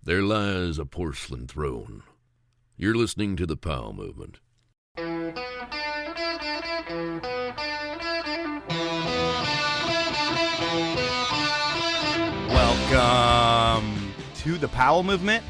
There lies a porcelain throne. You're listening to the Powell Movement. Welcome to the Powell Movement.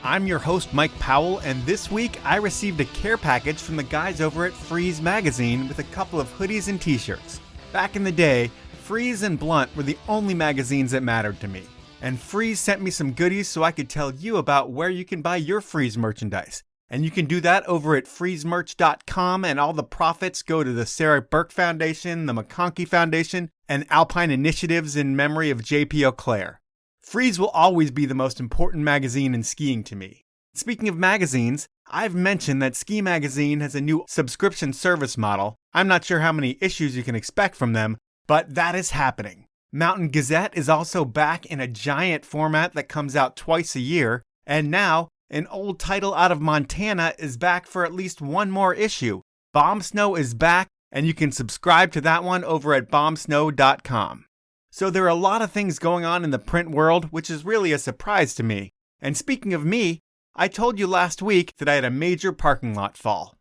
I'm your host, Mike Powell, and this week I received a care package from the guys over at Freeze Magazine with a couple of hoodies and t-shirts. Back in the day, Freeze and Blunt were the only magazines that mattered to me. And Freeze sent me some goodies so I could tell you about where you can buy your Freeze merchandise. And you can do that over at freezemerch.com, and all the profits go to the Sarah Burke Foundation, the McConkey Foundation, and Alpine Initiatives in memory of J.P. Auclair. Freeze will always be the most important magazine in skiing to me. Speaking of magazines, I've mentioned that Ski Magazine has a new subscription service model. I'm not sure how many issues you can expect from them, but that is happening. Mountain Gazette is also back in a giant format that comes out twice a year, and now an old title out of Montana is back for at least one more issue. Bomb Snow is back, and you can subscribe to that one over at bombsnow.com. So there are a lot of things going on in the print world, which is really a surprise to me. And speaking of me, I told you last week that I had a major parking lot fall.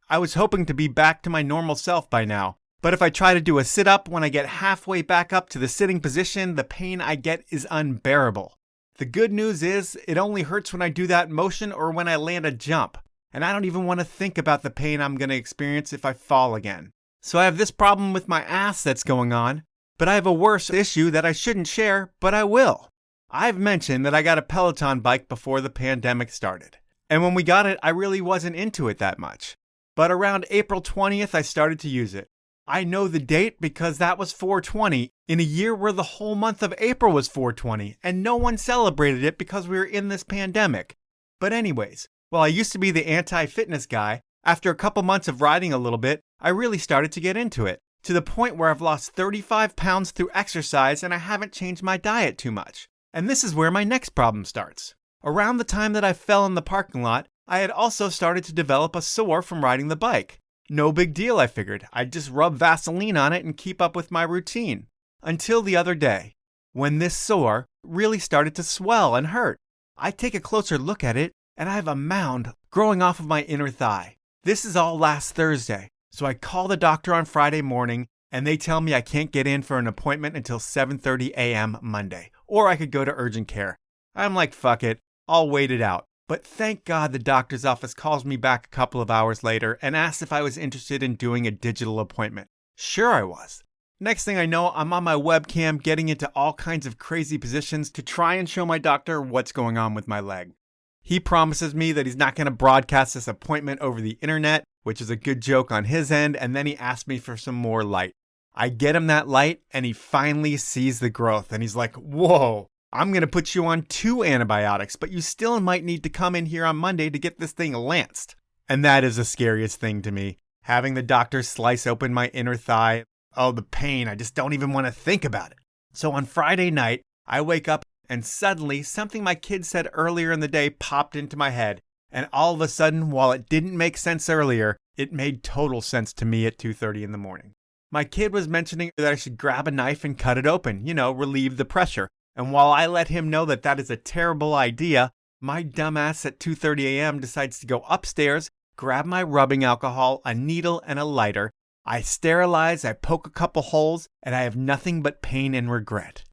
I was hoping to be back to my normal self by now, but if I try to do a sit-up when I get halfway back up to the sitting position, the pain I get is unbearable. The good news is, it only hurts when I do that motion or when I land a jump, and I don't even want to think about the pain I'm going to experience if I fall again. So I have this problem with my ass that's going on, but I have a worse issue that I shouldn't share, but I will. I've mentioned that I got a Peloton bike before the pandemic started, and when we got it, I really wasn't into it that much. But around April 20th, I started to use it. I know the date because that was 420 in a year where the whole month of April was 420 and no one celebrated it because we were in this pandemic. But anyways, while I used to be the anti-fitness guy, after a couple months of riding a little bit, I really started to get into it, to the point where I've lost 35 pounds through exercise and I haven't changed my diet too much. And this is where my next problem starts. Around the time that I fell in the parking lot, I had also started to develop a sore from riding the bike. No big deal, I figured. I'd just rub Vaseline on it and keep up with my routine. Until the other day, when this sore really started to swell and hurt. I take a closer look at it, and I have a mound growing off of my inner thigh. This is all last Thursday, so I call the doctor on Friday morning, and they tell me I can't get in for an appointment until 7:30 a.m. Monday, or I could go to urgent care. I'm like, fuck it, I'll wait it out. But thank God the doctor's office calls me back a couple of hours later and asks if I was interested in doing a digital appointment. Sure I was. Next thing I know, I'm on my webcam getting into all kinds of crazy positions to try and show my doctor what's going on with my leg. He promises me that he's not going to broadcast this appointment over the internet, which is a good joke on his end, and then he asks me for some more light. I get him that light, and he finally sees the growth, and he's like, whoa. I'm going to put you on 2 antibiotics, but you still might need to come in here on Monday to get this thing lanced. And that is the scariest thing to me. Having the doctor slice open my inner thigh. Oh, the pain. I just don't even want to think about it. So on Friday night, I wake up and suddenly something my kid said earlier in the day popped into my head. And all of a sudden, while it didn't make sense earlier, it made total sense to me at 2:30 in the morning. My kid was mentioning that I should grab a knife and cut it open, relieve the pressure. And while I let him know that that is a terrible idea, my dumbass at 2:30 a.m. decides to go upstairs, grab my rubbing alcohol, a needle, and a lighter. I sterilize, I poke a couple holes, and I have nothing but pain and regret.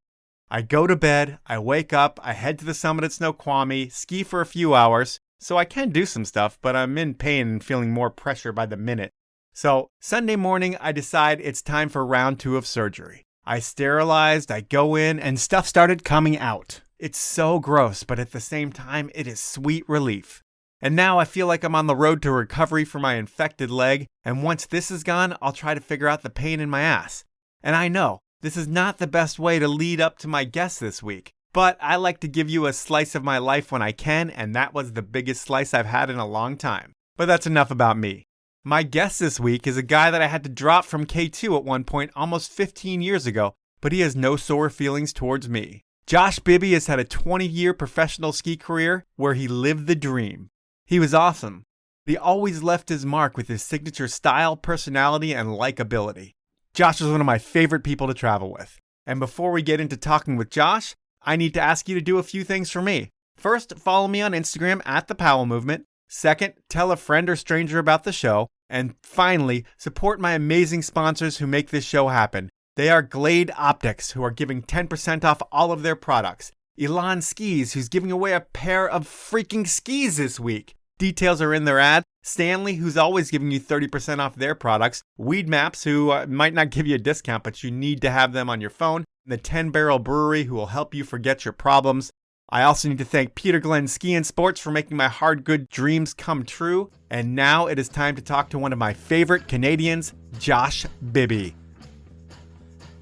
I go to bed, I wake up, I head to the summit at Snoqualmie, ski for a few hours, so I can do some stuff, but I'm in pain and feeling more pressure by the minute. So Sunday morning, I decide it's time for round 2 of surgery. I sterilized, I go in, and stuff started coming out. It's so gross, but at the same time, it is sweet relief. And now I feel like I'm on the road to recovery for my infected leg, and once this is gone, I'll try to figure out the pain in my ass. And I know, this is not the best way to lead up to my guest this week, but I like to give you a slice of my life when I can, and that was the biggest slice I've had in a long time. But that's enough about me. My guest this week is a guy that I had to drop from K2 at one point almost 15 years ago, but he has no sore feelings towards me. Josh Bibby has had a 20-year professional ski career where he lived the dream. He was awesome. He always left his mark with his signature style, personality, and likability. Josh is one of my favorite people to travel with. And before we get into talking with Josh, I need to ask you to do a few things for me. First, follow me on Instagram at The Powell Movement. Second, tell a friend or stranger about the show. And finally, support my amazing sponsors who make this show happen. They are Glade Optics, who are giving 10% off all of their products. Elan Skis, who's giving away a pair of freaking skis this week. Details are in their ad. Stanley, who's always giving you 30% off their products. Weedmaps, who might not give you a discount, but you need to have them on your phone. The 10 Barrel Brewery, who will help you forget your problems. I also need to thank Peter Glenn Ski and Sports for making my hard good dreams come true. And now it is time to talk to one of my favorite Canadians, Josh Bibby.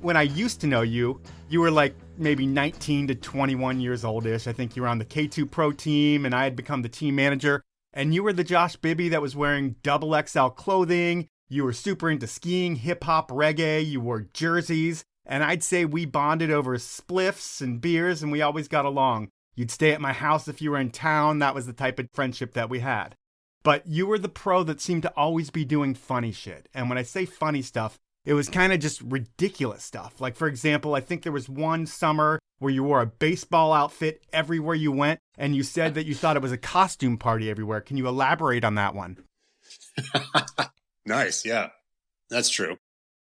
When I used to know you, you were like maybe 19 to 21 years old-ish. I think you were on the K2 Pro team, and I had become the team manager. And you were the Josh Bibby that was wearing XXL clothing. You were super into skiing, hip-hop, reggae. You wore jerseys. And I'd say we bonded over spliffs and beers, and we always got along. You'd stay at my house if you were in town. That was the type of friendship that we had. But you were the pro that seemed to always be doing funny shit. And when I say funny stuff, it was kind of just ridiculous stuff. Like, for example, I think there was one summer where you wore a baseball outfit everywhere you went, and you said that you thought it was a costume party everywhere. Can you elaborate on that one? Nice, yeah. That's true.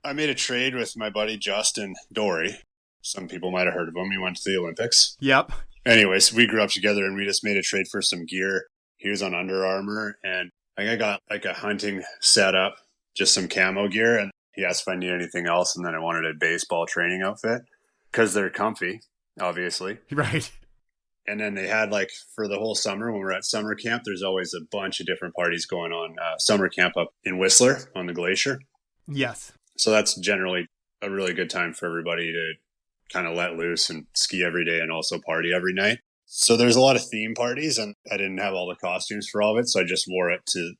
I made a trade with my buddy Justin Dory. Some people might have heard of him. He went to the Olympics. Yep. Anyways, we grew up together, and we just made a trade for some gear. He was on Under Armour, and I got like a hunting setup, just some camo gear, and he asked if I needed anything else, and then I wanted a baseball training outfit because they're comfy, obviously. Right. And then they had, like, for the whole summer, when we're at summer camp, there's always a bunch of different parties going on. Summer camp up in Whistler on the glacier. Yes. So that's generally a really good time for everybody to kind of let loose and ski every day and also party every night. So there's a lot of theme parties, and I didn't have all the costumes for all of it, so I just wore it to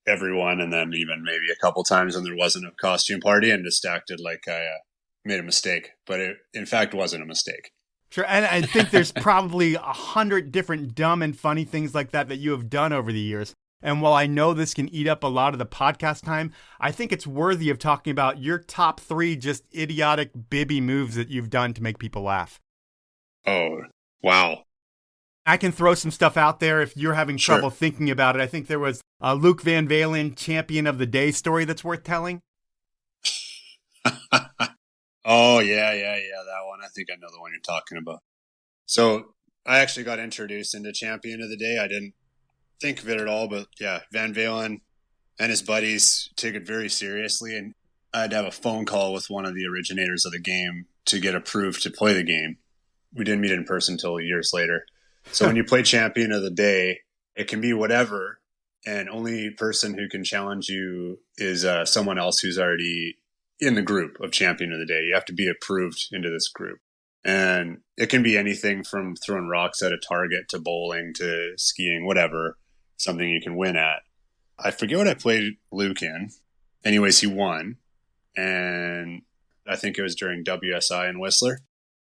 everyone, and then even maybe a couple times when there wasn't a costume party, and just acted like I made a mistake. But it, in fact, wasn't a mistake. Sure, and I think there's probably 100 different dumb and funny things like that you have done over the years. And while I know this can eat up a lot of the podcast time, I think it's worthy of talking about your top 3 just idiotic Bibby moves that you've done to make people laugh. Oh, wow. I can throw some stuff out there if you're having trouble Sure. thinking about it. I think there was a Luke Van Valen Champion of the Day story that's worth telling. Oh, yeah, that one. I think I know the one you're talking about. So I actually got introduced into Champion of the Day. I didn't think of it at all, but yeah, Van Valen and his buddies take it very seriously, and I'd have a phone call with one of the originators of the game to get approved to play the game. We didn't meet in person until years later. So when you play Champion of the Day, it can be whatever, and only person who can challenge you is someone else who's already in the group of Champion of the Day. You have to be approved into this group. And it can be anything from throwing rocks at a target to bowling to skiing, whatever, something you can win at. I forget what I played Luke in. Anyways, he won. And I think it was during WSI in Whistler.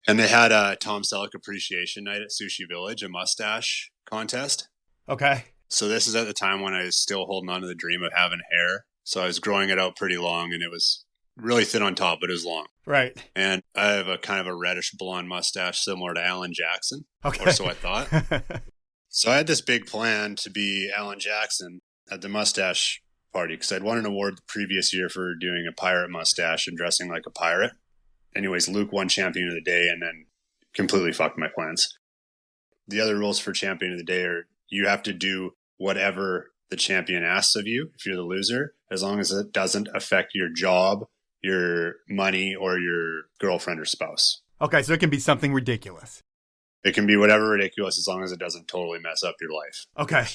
And they had a Tom Selleck Appreciation Night at Sushi Village, a mustache contest. Okay. So this is at the time when I was still holding on to the dream of having hair. So I was growing it out pretty long, and it was really thin on top, but it was long. Right. And I have a kind of a reddish blonde mustache similar to Alan Jackson. Okay. Or so I thought. So I had this big plan to be Alan Jackson at the mustache party because I'd won an award the previous year for doing a pirate mustache and dressing like a pirate. Anyways, Luke won Champion of the Day and then completely fucked my plans. The other rules for Champion of the Day are you have to do whatever the champion asks of you if you're the loser, as long as it doesn't affect your job, your money, or your girlfriend or spouse. Okay, so it can be something ridiculous. It can be whatever ridiculous as long as it doesn't totally mess up your life. Okay.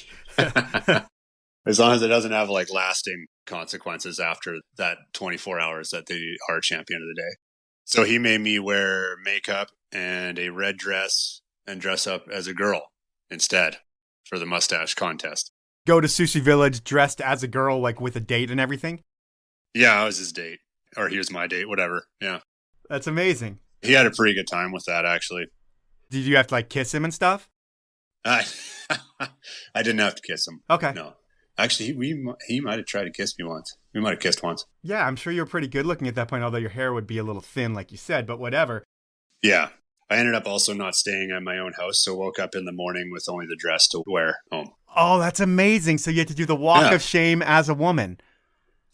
As long as it doesn't have like lasting consequences after that 24 hours that they are champion of the day. So he made me wear makeup and a red dress and dress up as a girl instead for the mustache contest. Go to Sushi Village dressed as a girl, like with a date and everything? Yeah, I was his date. Or he was my date, whatever. Yeah. That's amazing. He had a pretty good time with that, actually. Did you have to like kiss him and stuff? I didn't have to kiss him. Okay. No. Actually, he might have tried to kiss me once. We might have kissed once. Yeah, I'm sure you're pretty good looking at that point, although your hair would be a little thin, like you said, but whatever. Yeah. I ended up also not staying at my own house, so woke up in the morning with only the dress to wear home. Oh, that's amazing. So you had to do the walk of shame as a woman.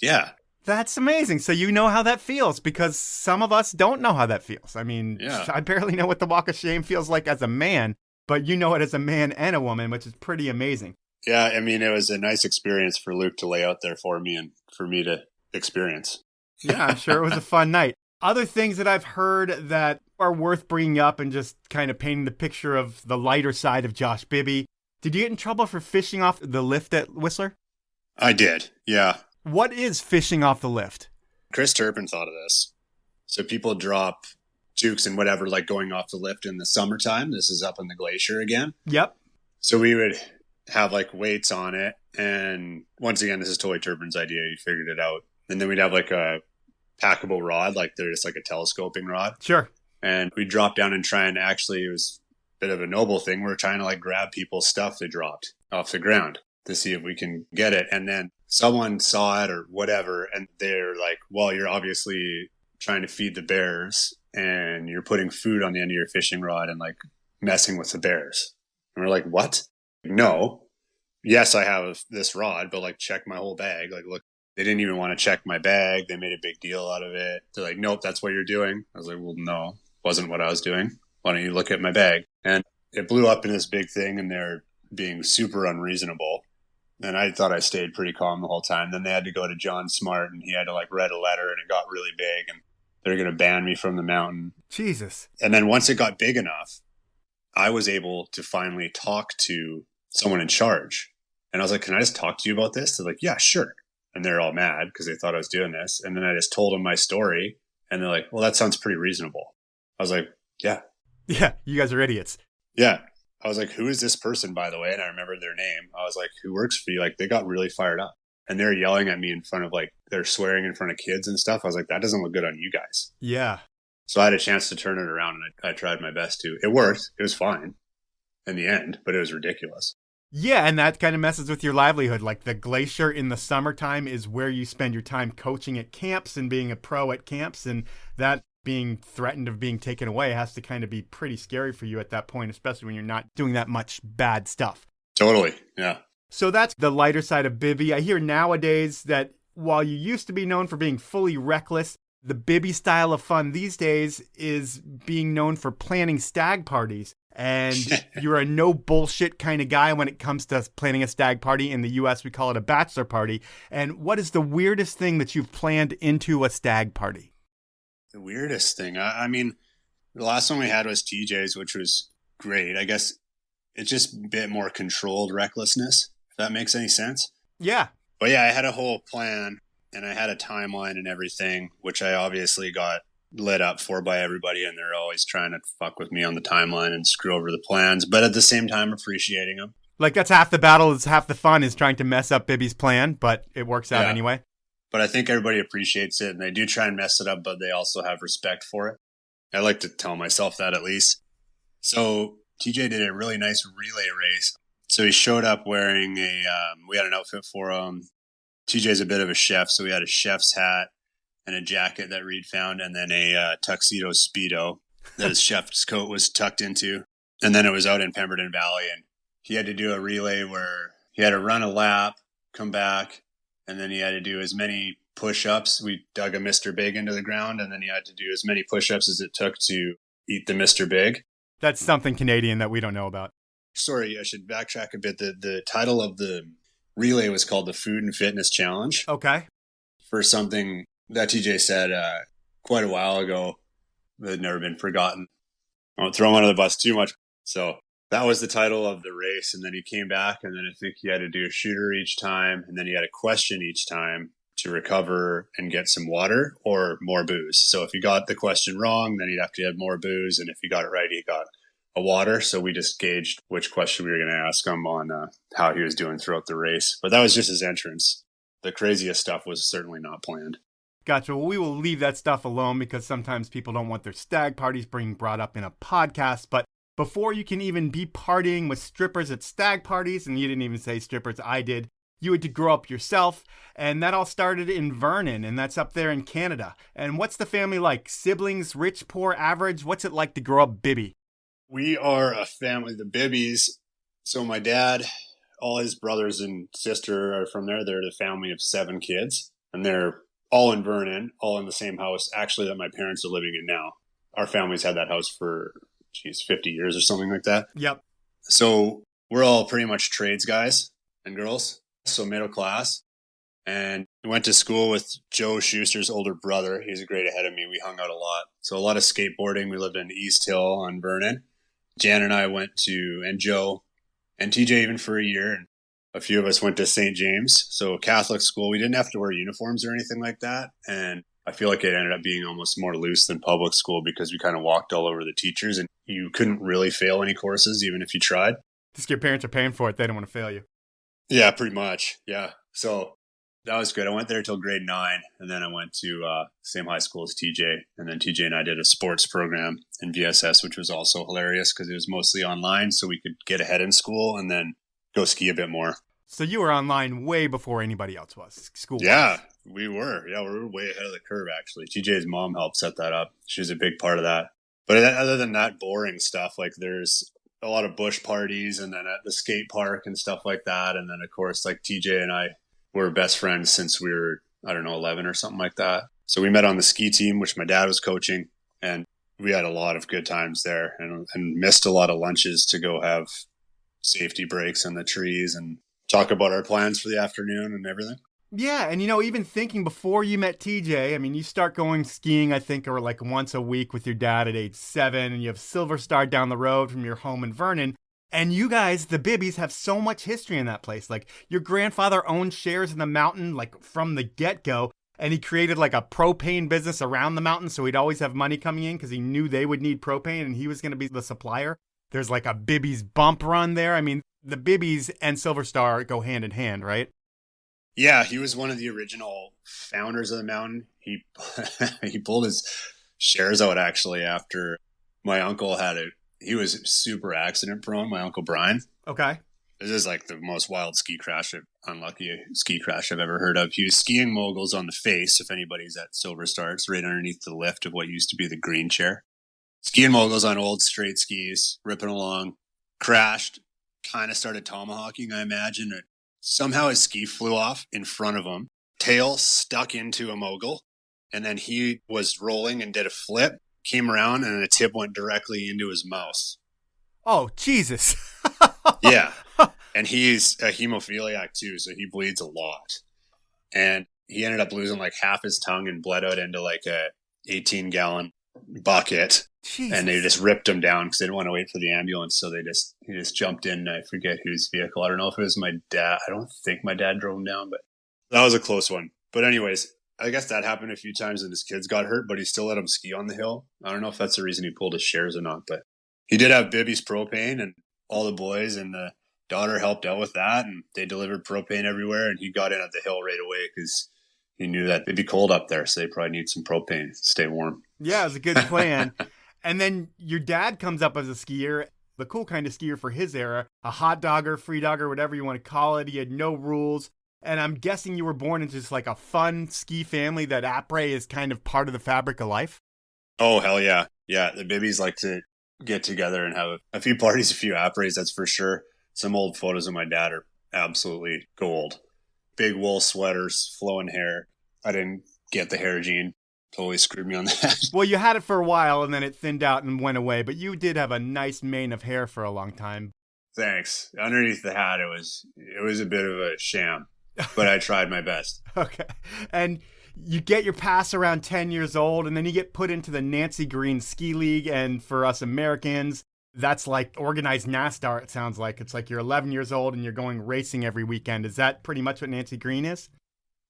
Yeah. That's amazing. So you know how that feels, because some of us don't know how that feels. I mean, I barely know what the walk of shame feels like as a man, but you know it as a man and a woman, which is pretty amazing. Yeah, I mean, it was a nice experience for Luke to lay out there for me and for me to experience. Yeah, I'm sure it was a fun night. Other things that I've heard that are worth bringing up and just kind of painting the picture of the lighter side of Josh Bibby. Did you get in trouble for fishing off the lift at Whistler? I did, yeah. What is fishing off the lift? Chris Turpin thought of this. So people drop jukes and whatever, like going off the lift in the summertime. This is up in the glacier again. Yep. So we would have like weights on it. And once again, this is totally Turpin's idea. He figured it out. And then we'd have like a packable rod, like they're just like a telescoping rod. Sure. And we'd drop down and try and actually, it was a bit of a noble thing. We were trying to like grab people's stuff they dropped off the ground to see if we can get it. And then someone saw it or whatever, and they're like, well, you're obviously trying to feed the bears and you're putting food on the end of your fishing rod and like messing with the bears. And we're like, what? No. Yes, I have this rod, but like check my whole bag. Like, look, they didn't even want to check my bag. They made a big deal out of it. They're like, nope, that's what you're doing. I was like, well, no, wasn't what I was doing. Why don't you look at my bag? And it blew up in this big thing, and they're being super unreasonable. And I thought I stayed pretty calm the whole time. Then they had to go to John Smart, and he had to like write a letter, and it got really big, and they're going to ban me from the mountain. Jesus. And then once it got big enough, I was able to finally talk to someone in charge. And I was like, can I just talk to you about this? They're like, yeah, sure. And they're all mad because they thought I was doing this. And then I just told them my story, and they're like, well, that sounds pretty reasonable. I was like, yeah. Yeah, you guys are idiots. Yeah. I was like, who is this person, by the way? And I remembered their name. I was like, who works for you? Like, they got really fired up. And they're yelling at me in front of, like, they're swearing in front of kids and stuff. I was like, that doesn't look good on you guys. Yeah. So I had a chance to turn it around, and I tried my best to. It worked. It was fine in the end, but it was ridiculous. Yeah, and that kind of messes with your livelihood. Like, the glacier in the summertime is where you spend your time coaching at camps and being a pro at camps, and that being threatened of being taken away has to kind of be pretty scary for you at that point, especially when you're not doing that much bad stuff. Totally, yeah. So that's the lighter side of Bibby. I hear nowadays that while you used to be known for being fully reckless, the Bibby style of fun these days is being known for planning stag parties. And you're a no bullshit kind of guy when it comes to planning a stag party. In the US, we call it a bachelor party. And what is the weirdest thing that you've planned into a stag party? The weirdest thing? I mean, the last one we had was TJ's, which was great. I guess it's just a bit more controlled recklessness, if that makes any sense. Yeah. But yeah, I had a whole plan, and I had a timeline and everything, which I obviously got lit up for by everybody, and they're always trying to fuck with me on the timeline and screw over the plans, but at the same time appreciating them. Like, that's half the battle, is half the fun, is trying to mess up Bibby's plan, but it works out anyway. But I think everybody appreciates it, and they do try and mess it up, but they also have respect for it. I like to tell myself that, at least. So TJ did a really nice relay race. So he showed up wearing we had an outfit for him. TJ's a bit of a chef, so we had a chef's hat and a jacket that Reed found, and then a tuxedo Speedo that his chef's coat was tucked into. And then it was out in Pemberton Valley, and he had to do a relay where he had to run a lap, come back, and then he had to do as many push-ups. We dug a Mr. Big into the ground, and then he had to do as many push-ups as it took to eat the Mr. Big. That's something Canadian that we don't know about. Sorry, I should backtrack a bit. The title of the relay was called the Food and Fitness Challenge. Okay. For something that TJ said quite a while ago that had never been forgotten. I won't throw him under the bus too much. So that was the title of the race. And then he came back, and then I think he had to do a shooter each time. And then he had a question each time to recover and get some water or more booze. So if he got the question wrong, then he'd have to have more booze. And if he got it right, he got a water. So we just gauged which question we were going to ask him on how he was doing throughout the race. But that was just his entrance. The craziest stuff was certainly not planned. Gotcha. Well, we will leave that stuff alone because sometimes people don't want their stag parties being brought up in a podcast. But before you can even be partying with strippers at stag parties, and you didn't even say strippers, I did, you had to grow up yourself, and that all started in Vernon, and that's up there in Canada. And what's the family like? Siblings, rich, poor, average? What's it like to grow up Bibby? We are a family, the Bibbies. So my dad, all his brothers and sister are from there. They're the family of 7 kids, and they're all in Vernon, all in the same house, actually, that my parents are living in now. Our family's had that house for, 50 years or something like that. Yep. So we're all pretty much trades guys and girls, so middle class. And we went to school with Joe Schuster's older brother. He's a grade ahead of me. We hung out a lot. So a lot of skateboarding. We lived in East Hill on Vernon. Jan and I went to, and Joe and TJ even for a year. And a few of us went to St. James. So Catholic school. We didn't have to wear uniforms or anything like that. And I feel like it ended up being almost more loose than public school because we kind of walked all over the teachers and you couldn't really fail any courses even if you tried. Just your parents are paying for it. They don't want to fail you. Yeah, pretty much. Yeah. So that was good. I went there till grade 9, and then I went to same high school as TJ. And then TJ and I did a sports program in VSS, which was also hilarious because it was mostly online, so we could get ahead in school and then go ski a bit more. So you were online way before anybody else was, school-wise. Yeah, we were. Yeah, we were way ahead of the curve, actually. TJ's mom helped set that up. She was a big part of that. But other than that boring stuff, like there's a lot of bush parties and then at the skate park and stuff like that. And then, of course, like TJ and I were best friends since we were, 11 or something like that. So we met on the ski team, which my dad was coaching. And we had a lot of good times there and missed a lot of lunches to go have safety breaks in the trees and talk about our plans for the afternoon and everything. Yeah, and even thinking before you met TJ, I mean, you start going skiing, I think, or like once a week with your dad at age 7, and you have Silver Star down the road from your home in Vernon. And you guys, the Bibbies, have so much history in that place. Like, your grandfather owned shares in the mountain, like, from the get-go, and he created, like, a propane business around the mountain, so he'd always have money coming in because he knew they would need propane, and he was going to be the supplier. There's, like, a Bibbies bump run there. I mean, the Bibbies and Silver Star go hand in hand, right? Yeah, he was one of the original founders of the mountain. He he pulled his shares out actually after my uncle he was super accident prone, my Uncle Brian. Okay. This is like the most wild unlucky ski crash I've ever heard of. He was skiing moguls on the face, if anybody's at Silver Star. It's right underneath the lift of what used to be the green chair. Skiing moguls on old straight skis, ripping along, crashed, kind of started tomahawking, I imagine. Somehow his ski flew off in front of him, tail stuck into a mogul, and then he was rolling and did a flip, came around, and the tip went directly into his mouth. Oh, Jesus. Yeah. And he's a hemophiliac too, so he bleeds a lot. And he ended up losing like half his tongue and bled out into like a 18-gallon bucket. Jesus. And they just ripped him down because they didn't want to wait for the ambulance. So he just jumped in. I forget whose vehicle. I don't know if it was my dad. I don't think my dad drove him down, but that was a close one. But anyways, I guess that happened a few times and his kids got hurt, but he still let him ski on the hill. I don't know if that's the reason he pulled his shares or not, but he did have Bibby's propane and all the boys and the daughter helped out with that. And they delivered propane everywhere. And he got in at the hill right away because he knew that it'd be cold up there. So they probably need some propane to stay warm. Yeah, it was a good plan. And then your dad comes up as a skier, the cool kind of skier for his era, a hot dogger, free dogger, whatever you want to call it. He had no rules. And I'm guessing you were born into just like a fun ski family that après is kind of part of the fabric of life. Oh, hell yeah. Yeah, the Bibbies like to get together and have a few parties, a few après, that's for sure. Some old photos of my dad are absolutely gold. Big wool sweaters, flowing hair. I didn't get the hair gene. Totally screwed me on that. Well, you had it for a while and then it thinned out and went away, but you did have a nice mane of hair for a long time. Thanks. Underneath the hat, it was a bit of a sham, but I tried my best. Okay. And you get your pass around 10 years old and then you get put into the Nancy Green Ski League. And for us Americans, that's like organized NASCAR, it sounds like. It's like you're 11 years old and you're going racing every weekend. Is that pretty much what Nancy Green is?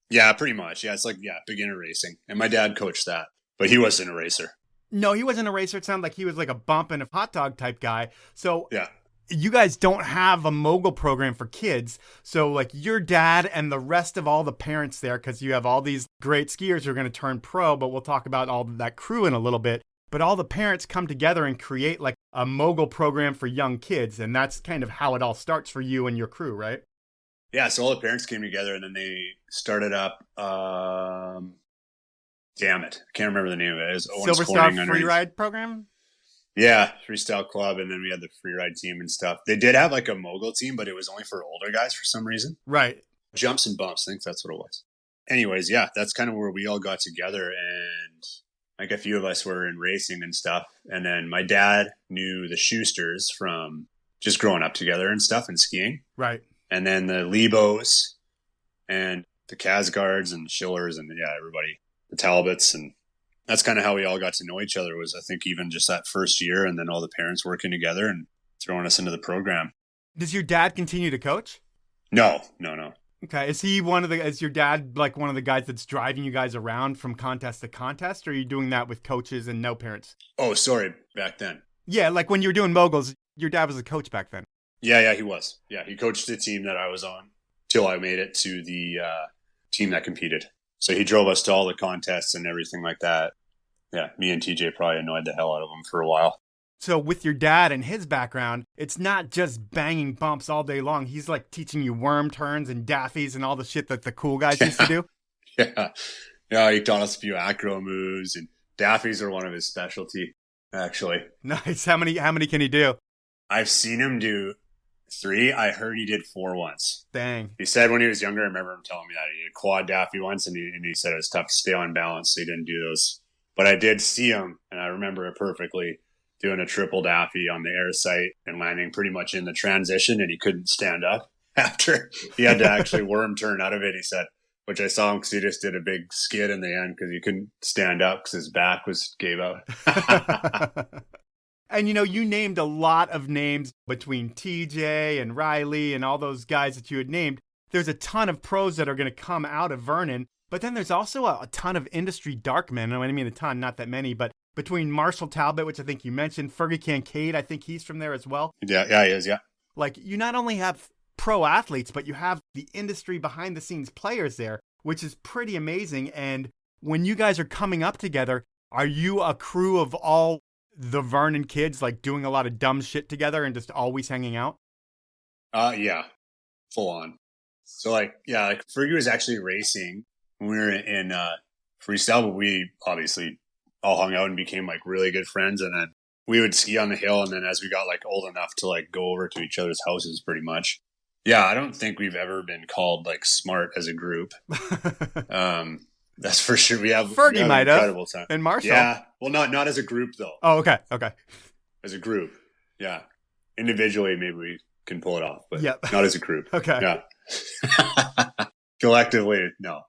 Yeah, pretty much. Yeah, it's like, beginner racing. And my dad coached that, but he wasn't a racer. No, he wasn't a racer. It sounded like he was like a bump and a hot dog type guy. So yeah, you guys don't have a mogul program for kids. So like your dad and the rest of all the parents there, because you have all these great skiers who are going to turn pro, but we'll talk about all that crew in a little bit. But all the parents come together and create like a mogul program for young kids. And that's kind of how it all starts for you and your crew, right? Yeah, so all the parents came together, and then they started up. Damn it, I can't remember the name of it. It was Owen's Silver Star Corning Free Ride Program? Yeah, freestyle club, and then we had the free ride team and stuff. They did have like a mogul team, but it was only for older guys for some reason. Right. Jumps and bumps, I think that's what it was. Anyways, yeah, that's kind of where we all got together, and like a few of us were in racing and stuff. And then my dad knew the Schusters from just growing up together and stuff and skiing. Right. And then the Lebos and the Casgards and Schillers and yeah, everybody, the Talbots, and that's kind of how we all got to know each other was I think even just that first year, and then all the parents working together and throwing us into the program. Does your dad continue to coach? No. Okay. Is your dad like one of the guys that's driving you guys around from contest to contest, or are you doing that with coaches and no parents? Oh, sorry. Back then. Yeah. Like when you were doing moguls, your dad was a coach back then. Yeah, he was. Yeah, he coached the team that I was on till I made it to the team that competed. So he drove us to all the contests and everything like that. Yeah, me and TJ probably annoyed the hell out of him for a while. So with your dad and his background, it's not just banging bumps all day long. He's like teaching you worm turns and daffies and all the shit that the cool guys used to do. Yeah, he taught us a few acro moves, and daffies are one of his specialty, actually. Nice. How many can he do? I've seen him do 3. I heard he did 4 once. Dang. He said when he was younger, I remember him telling me that he did a quad daffy once, and he said it was tough to stay on balance, so he didn't do those. But I did see him, and I remember it perfectly, doing a triple daffy on the air site and landing pretty much in the transition, and he couldn't stand up after. He had to actually worm turn out of it, he said, which I saw him because he just did a big skid in the end because he couldn't stand up because his back gave out. And, you named a lot of names between TJ and Riley and all those guys that you had named. There's a ton of pros that are going to come out of Vernon, but then there's also a ton of industry dark men. I mean, a ton, not that many, but between Marshall Talbot, which I think you mentioned, Fergie Kincaid, I think he's from there as well. Yeah, he is, yeah. Like, you not only have pro athletes, but you have the industry behind the scenes players there, which is pretty amazing. And when you guys are coming up together, are you a crew of all the Vernon kids, like doing a lot of dumb shit together and just always hanging out? Yeah, full on. So like Fergie was actually racing when we were in freestyle, but we obviously all hung out and became like really good friends. And then we would ski on the hill. And then as we got like old enough to like go over to each other's houses pretty much. Yeah. I don't think we've ever been called like smart as a group. That's for sure. Fergie might have. Incredible time. And Marshall. Yeah. Well, not as a group though. Oh, okay. As a group. Yeah. Individually, maybe we can pull it off, but not as a group. Okay. Yeah. Collectively, no.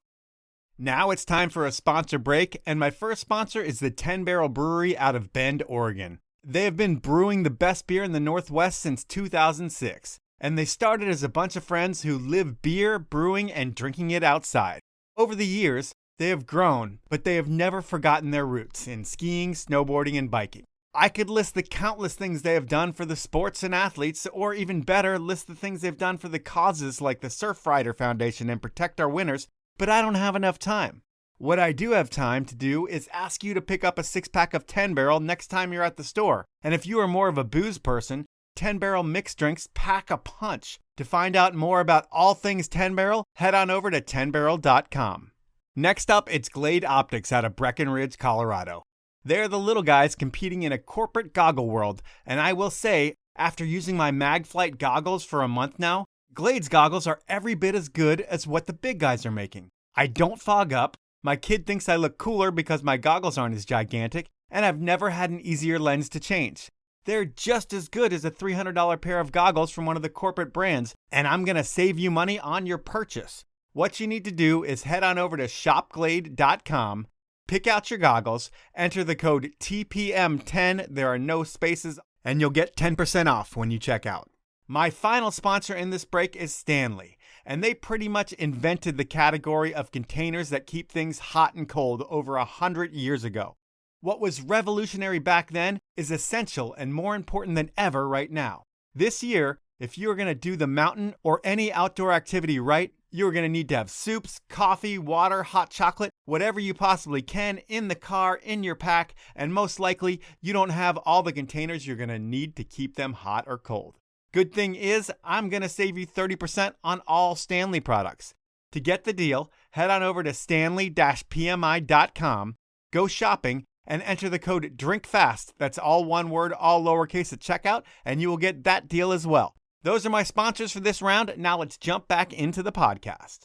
Now it's time for a sponsor break, and my first sponsor is the 10 Barrel Brewery out of Bend, Oregon. They have been brewing the best beer in the Northwest since 2006, and they started as a bunch of friends who live beer, brewing, and drinking it outside. Over the years, they have grown, but they have never forgotten their roots in skiing, snowboarding, and biking. I could list the countless things they have done for the sports and athletes, or even better, list the things they've done for the causes like the Surfrider Foundation and Protect Our Winters, but I don't have enough time. What I do have time to do is ask you to pick up a 6-pack of 10 Barrel next time you're at the store. And if you are more of a booze person, 10 Barrel mixed drinks pack a punch. To find out more about all things 10 Barrel, head on over to 10barrel.com. Next up, it's Glade Optics out of Breckenridge, Colorado. They're the little guys competing in a corporate goggle world, and I will say, after using my MagFlight goggles for a month now, Glade's goggles are every bit as good as what the big guys are making. I don't fog up, my kid thinks I look cooler because my goggles aren't as gigantic, and I've never had an easier lens to change. They're just as good as a $300 pair of goggles from one of the corporate brands, and I'm going to save you money on your purchase. What you need to do is head on over to shopglade.com, pick out your goggles, enter the code TPM10, there are no spaces, and you'll get 10% off when you check out. My final sponsor in this break is Stanley, and they pretty much invented the category of containers that keep things hot and cold over 100 years ago. What was revolutionary back then is essential and more important than ever right now. This year, if you are going to do the mountain or any outdoor activity right, you're going to need to have soups, coffee, water, hot chocolate, whatever you possibly can in the car, in your pack, and most likely you don't have all the containers you're going to need to keep them hot or cold. Good thing is, I'm going to save you 30% on all Stanley products. To get the deal, head on over to stanley-pmi.com, go shopping, and enter the code DRINKFAST. That's all one word, all lowercase at checkout, and you will get that deal as well. Those are my sponsors for this round. Now let's jump back into the podcast.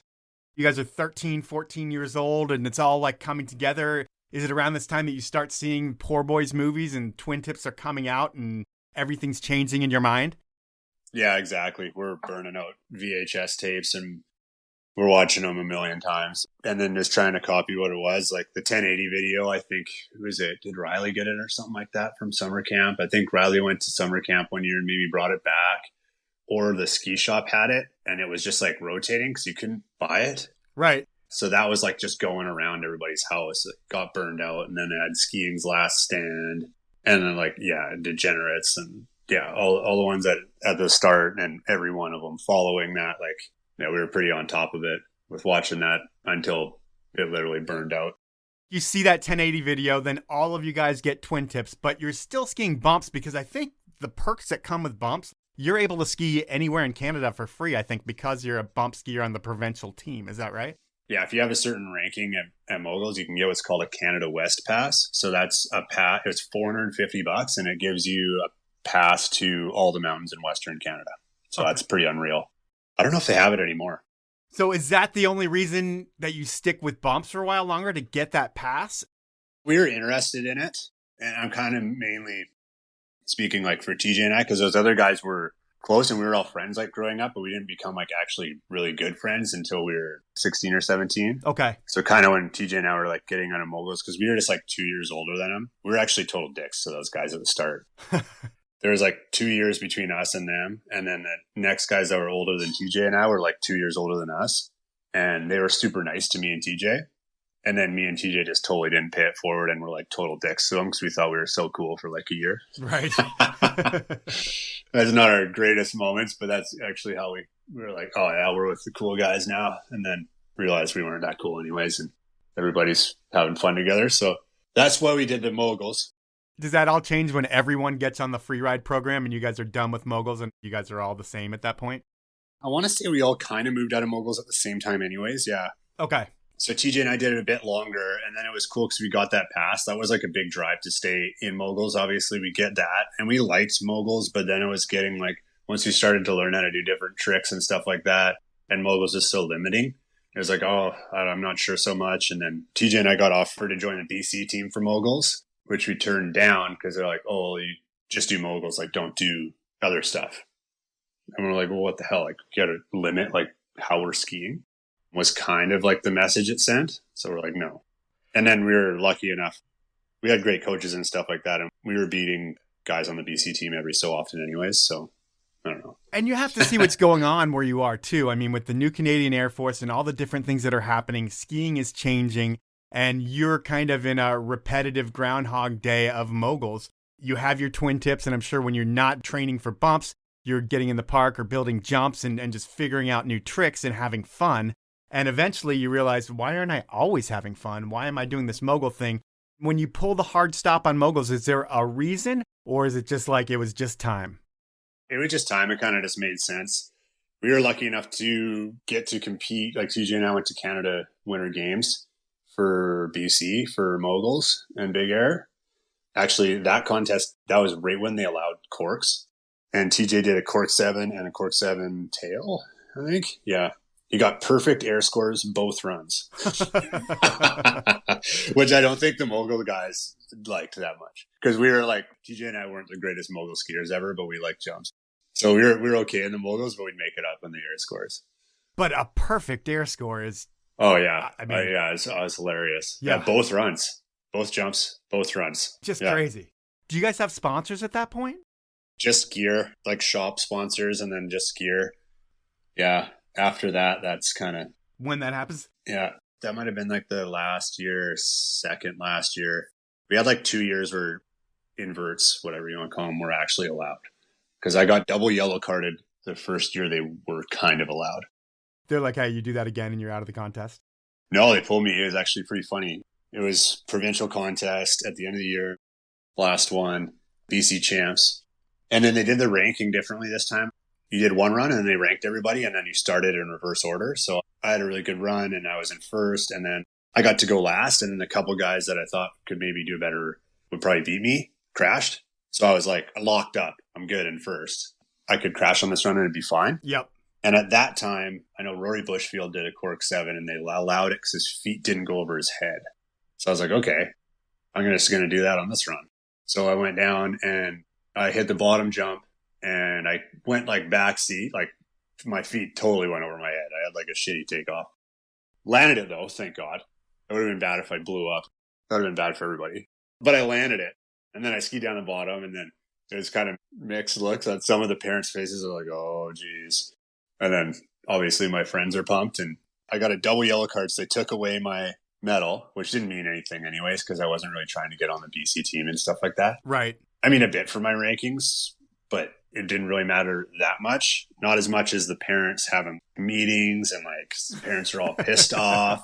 You guys are 13, 14 years old, and it's all like coming together. Is it around this time that you start seeing Poor Boys movies and Twin Tips are coming out and everything's changing in your mind? Yeah, exactly. We're burning out VHS tapes and we're watching them a million times. And then just trying to copy what it was. Like the 1080 video, I think, did Riley get it or something like that from summer camp? I think Riley went to summer camp one year and maybe brought it back. Or the ski shop had it and it was just like rotating because you couldn't buy it. Right. So that was like just going around everybody's house. It got burned out. And then it had Skiing's Last Stand. And then Degenerates and all the ones at the start and every one of them following that. We were pretty on top of it with watching that until it literally burned out. You see that 1080 video, then all of you guys get Twin Tips, but you're still skiing bumps because I think the perks that come with bumps, you're able to ski anywhere in Canada for free, I think, because you're a bump skier on the provincial team. Is that right? Yeah, if you have a certain ranking at Moguls, you can get what's called a Canada West Pass. So that's a pass. It's $450, and it gives you a pass to all the mountains in Western Canada. So That's pretty unreal. I don't know if they have it anymore. So is that the only reason that you stick with bumps for a while longer, to get that pass? We were interested in it, and I'm kind of mainly speaking like for TJ and I, because those other guys were close and we were all friends like growing up, but we didn't become like actually really good friends until we were 16 or 17. Okay. So kind of when TJ and I were like getting on a Moguls, because we were just like 2 years older than them. We were actually total dicks to those guys at the start. There was like 2 years between us and them. And then the next guys that were older than TJ and I were like 2 years older than us. And they were super nice to me and TJ. And then me and TJ just totally didn't pay it forward and were like total dicks to them because we thought we were so cool for like a year. Right. That's not our greatest moments, but that's actually how we were like, oh yeah, we're with the cool guys now. And then realized we weren't that cool anyways. And everybody's having fun together. So that's why we did the Moguls. Does that all change when everyone gets on the free ride program and you guys are done with Moguls and you guys are all the same at that point? I want to say we all kind of moved out of Moguls at the same time anyways. Yeah. Okay. So TJ and I did it a bit longer, and then it was cool because we got that pass. That was like a big drive to stay in Moguls. Obviously, we get that, and we liked Moguls, but then it was getting like, once we started to learn how to do different tricks and stuff like that, and Moguls is so limiting, it was like, oh, I'm not sure so much. And then TJ and I got offered to join the BC team for Moguls, which we turned down because they're like, oh, you just do Moguls, like don't do other stuff. And we're like, well, what the hell? Like, you got to limit like how we're skiing. Was kind of like the message it sent. So we're like, no. And then we were lucky enough. We had great coaches and stuff like that. And we were beating guys on the BC team every so often anyways. So I don't know. And you have to see what's going on where you are too. I mean, with the new Canadian Air Force and all the different things that are happening, skiing is changing and you're kind of in a repetitive Groundhog Day of Moguls. You have your Twin Tips, and I'm sure when you're not training for bumps, you're getting in the park or building jumps and just figuring out new tricks and having fun. And eventually you realize, why aren't I always having fun? Why am I doing this Mogul thing? When you pull the hard stop on Moguls, is there a reason, or is it just like it was just time? It was just time. It kind of just made sense. We were lucky enough to get to compete. Like TJ and I went to Canada Winter Games for BC for Moguls and Big Air. Actually, that contest, that was right when they allowed corks. And TJ did a cork 7 and a cork 7 tail, I think. Yeah. He got perfect air scores both runs, which I don't think the Mogul guys liked that much because we were like, TJ and I weren't the greatest Mogul skiers ever, but we liked jumps. So we were okay in the Moguls, but we'd make it up in the air scores. But a perfect air score is... Oh, yeah. I mean, it's hilarious. Yeah, both runs, both jumps, both runs. Just crazy. Do you guys have sponsors at that point? Just gear, like shop sponsors, and then just gear. Yeah. After that, that's kind of... When that happens? Yeah. That might have been like the last year, second last year. We had like 2 years where inverts, whatever you want to call them, were actually allowed. Because I got double yellow carded the first year they were kind of allowed. They're like, hey, you do that again and you're out of the contest? No, they pulled me. It was actually pretty funny. It was provincial contest at the end of the year. Last one, BC champs. And then they did the ranking differently this time. you did one run and then they ranked everybody and then you started in reverse order. So I had a really good run and I was in first, and then I got to go last, and then a couple guys that I thought could maybe do better would probably beat me crashed. So I was like, locked up. I'm good in first. I could crash on this run and it'd be fine. Yep. And at that time, I know Rory Bushfield did a cork 7 and they allowed it because his feet didn't go over his head. So I was like, okay, I'm just going to do that on this run. So I went down and I hit the bottom jump and I went like backseat, like my feet totally went over my head. I had like a shitty takeoff. Landed it though, thank God. It would have been bad if I blew up. That would have been bad for everybody. But I landed it. And then I skied down the bottom, and then there's kind of mixed looks on some of the parents' faces. Are like, oh, geez. And then obviously my friends are pumped, and I got a double yellow card. So they took away my medal, which didn't mean anything anyways, because I wasn't really trying to get on the BC team and stuff like that. Right. I mean, a bit for my rankings, but it didn't really matter that much. Not as much as the parents having meetings and like the parents are all pissed off.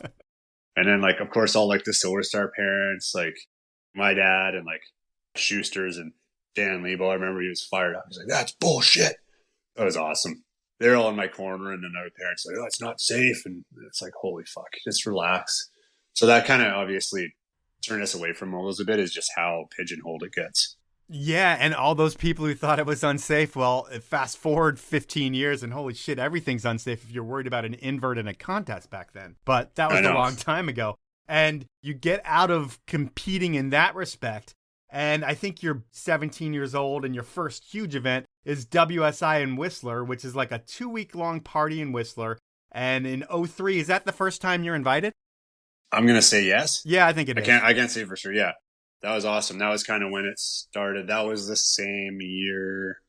And then like, of course, all like the Silver Star parents, like my dad and like Schuster's and Dan Lebo. I remember he was fired up. He's like, that's bullshit. That was awesome. They're all in my corner, and then other parents like, oh, it's not safe. And it's like, holy fuck, just relax. So that kind of obviously turned us away from moguls a bit, is just how pigeonholed it gets. Yeah, and all those people who thought it was unsafe, well, fast forward 15 years and holy shit, everything's unsafe if you're worried about an invert in a contest back then. But that was a long time ago. And you get out of competing in that respect. And I think you're 17 years old, and your first huge event is WSI in Whistler, which is like a 2-week-long party in Whistler. And in 03, is that the first time you're invited? I'm going to say yes. Yeah, I think it is. I can't say for sure. Yeah. That was awesome. That was kind of when it started. That was the same year.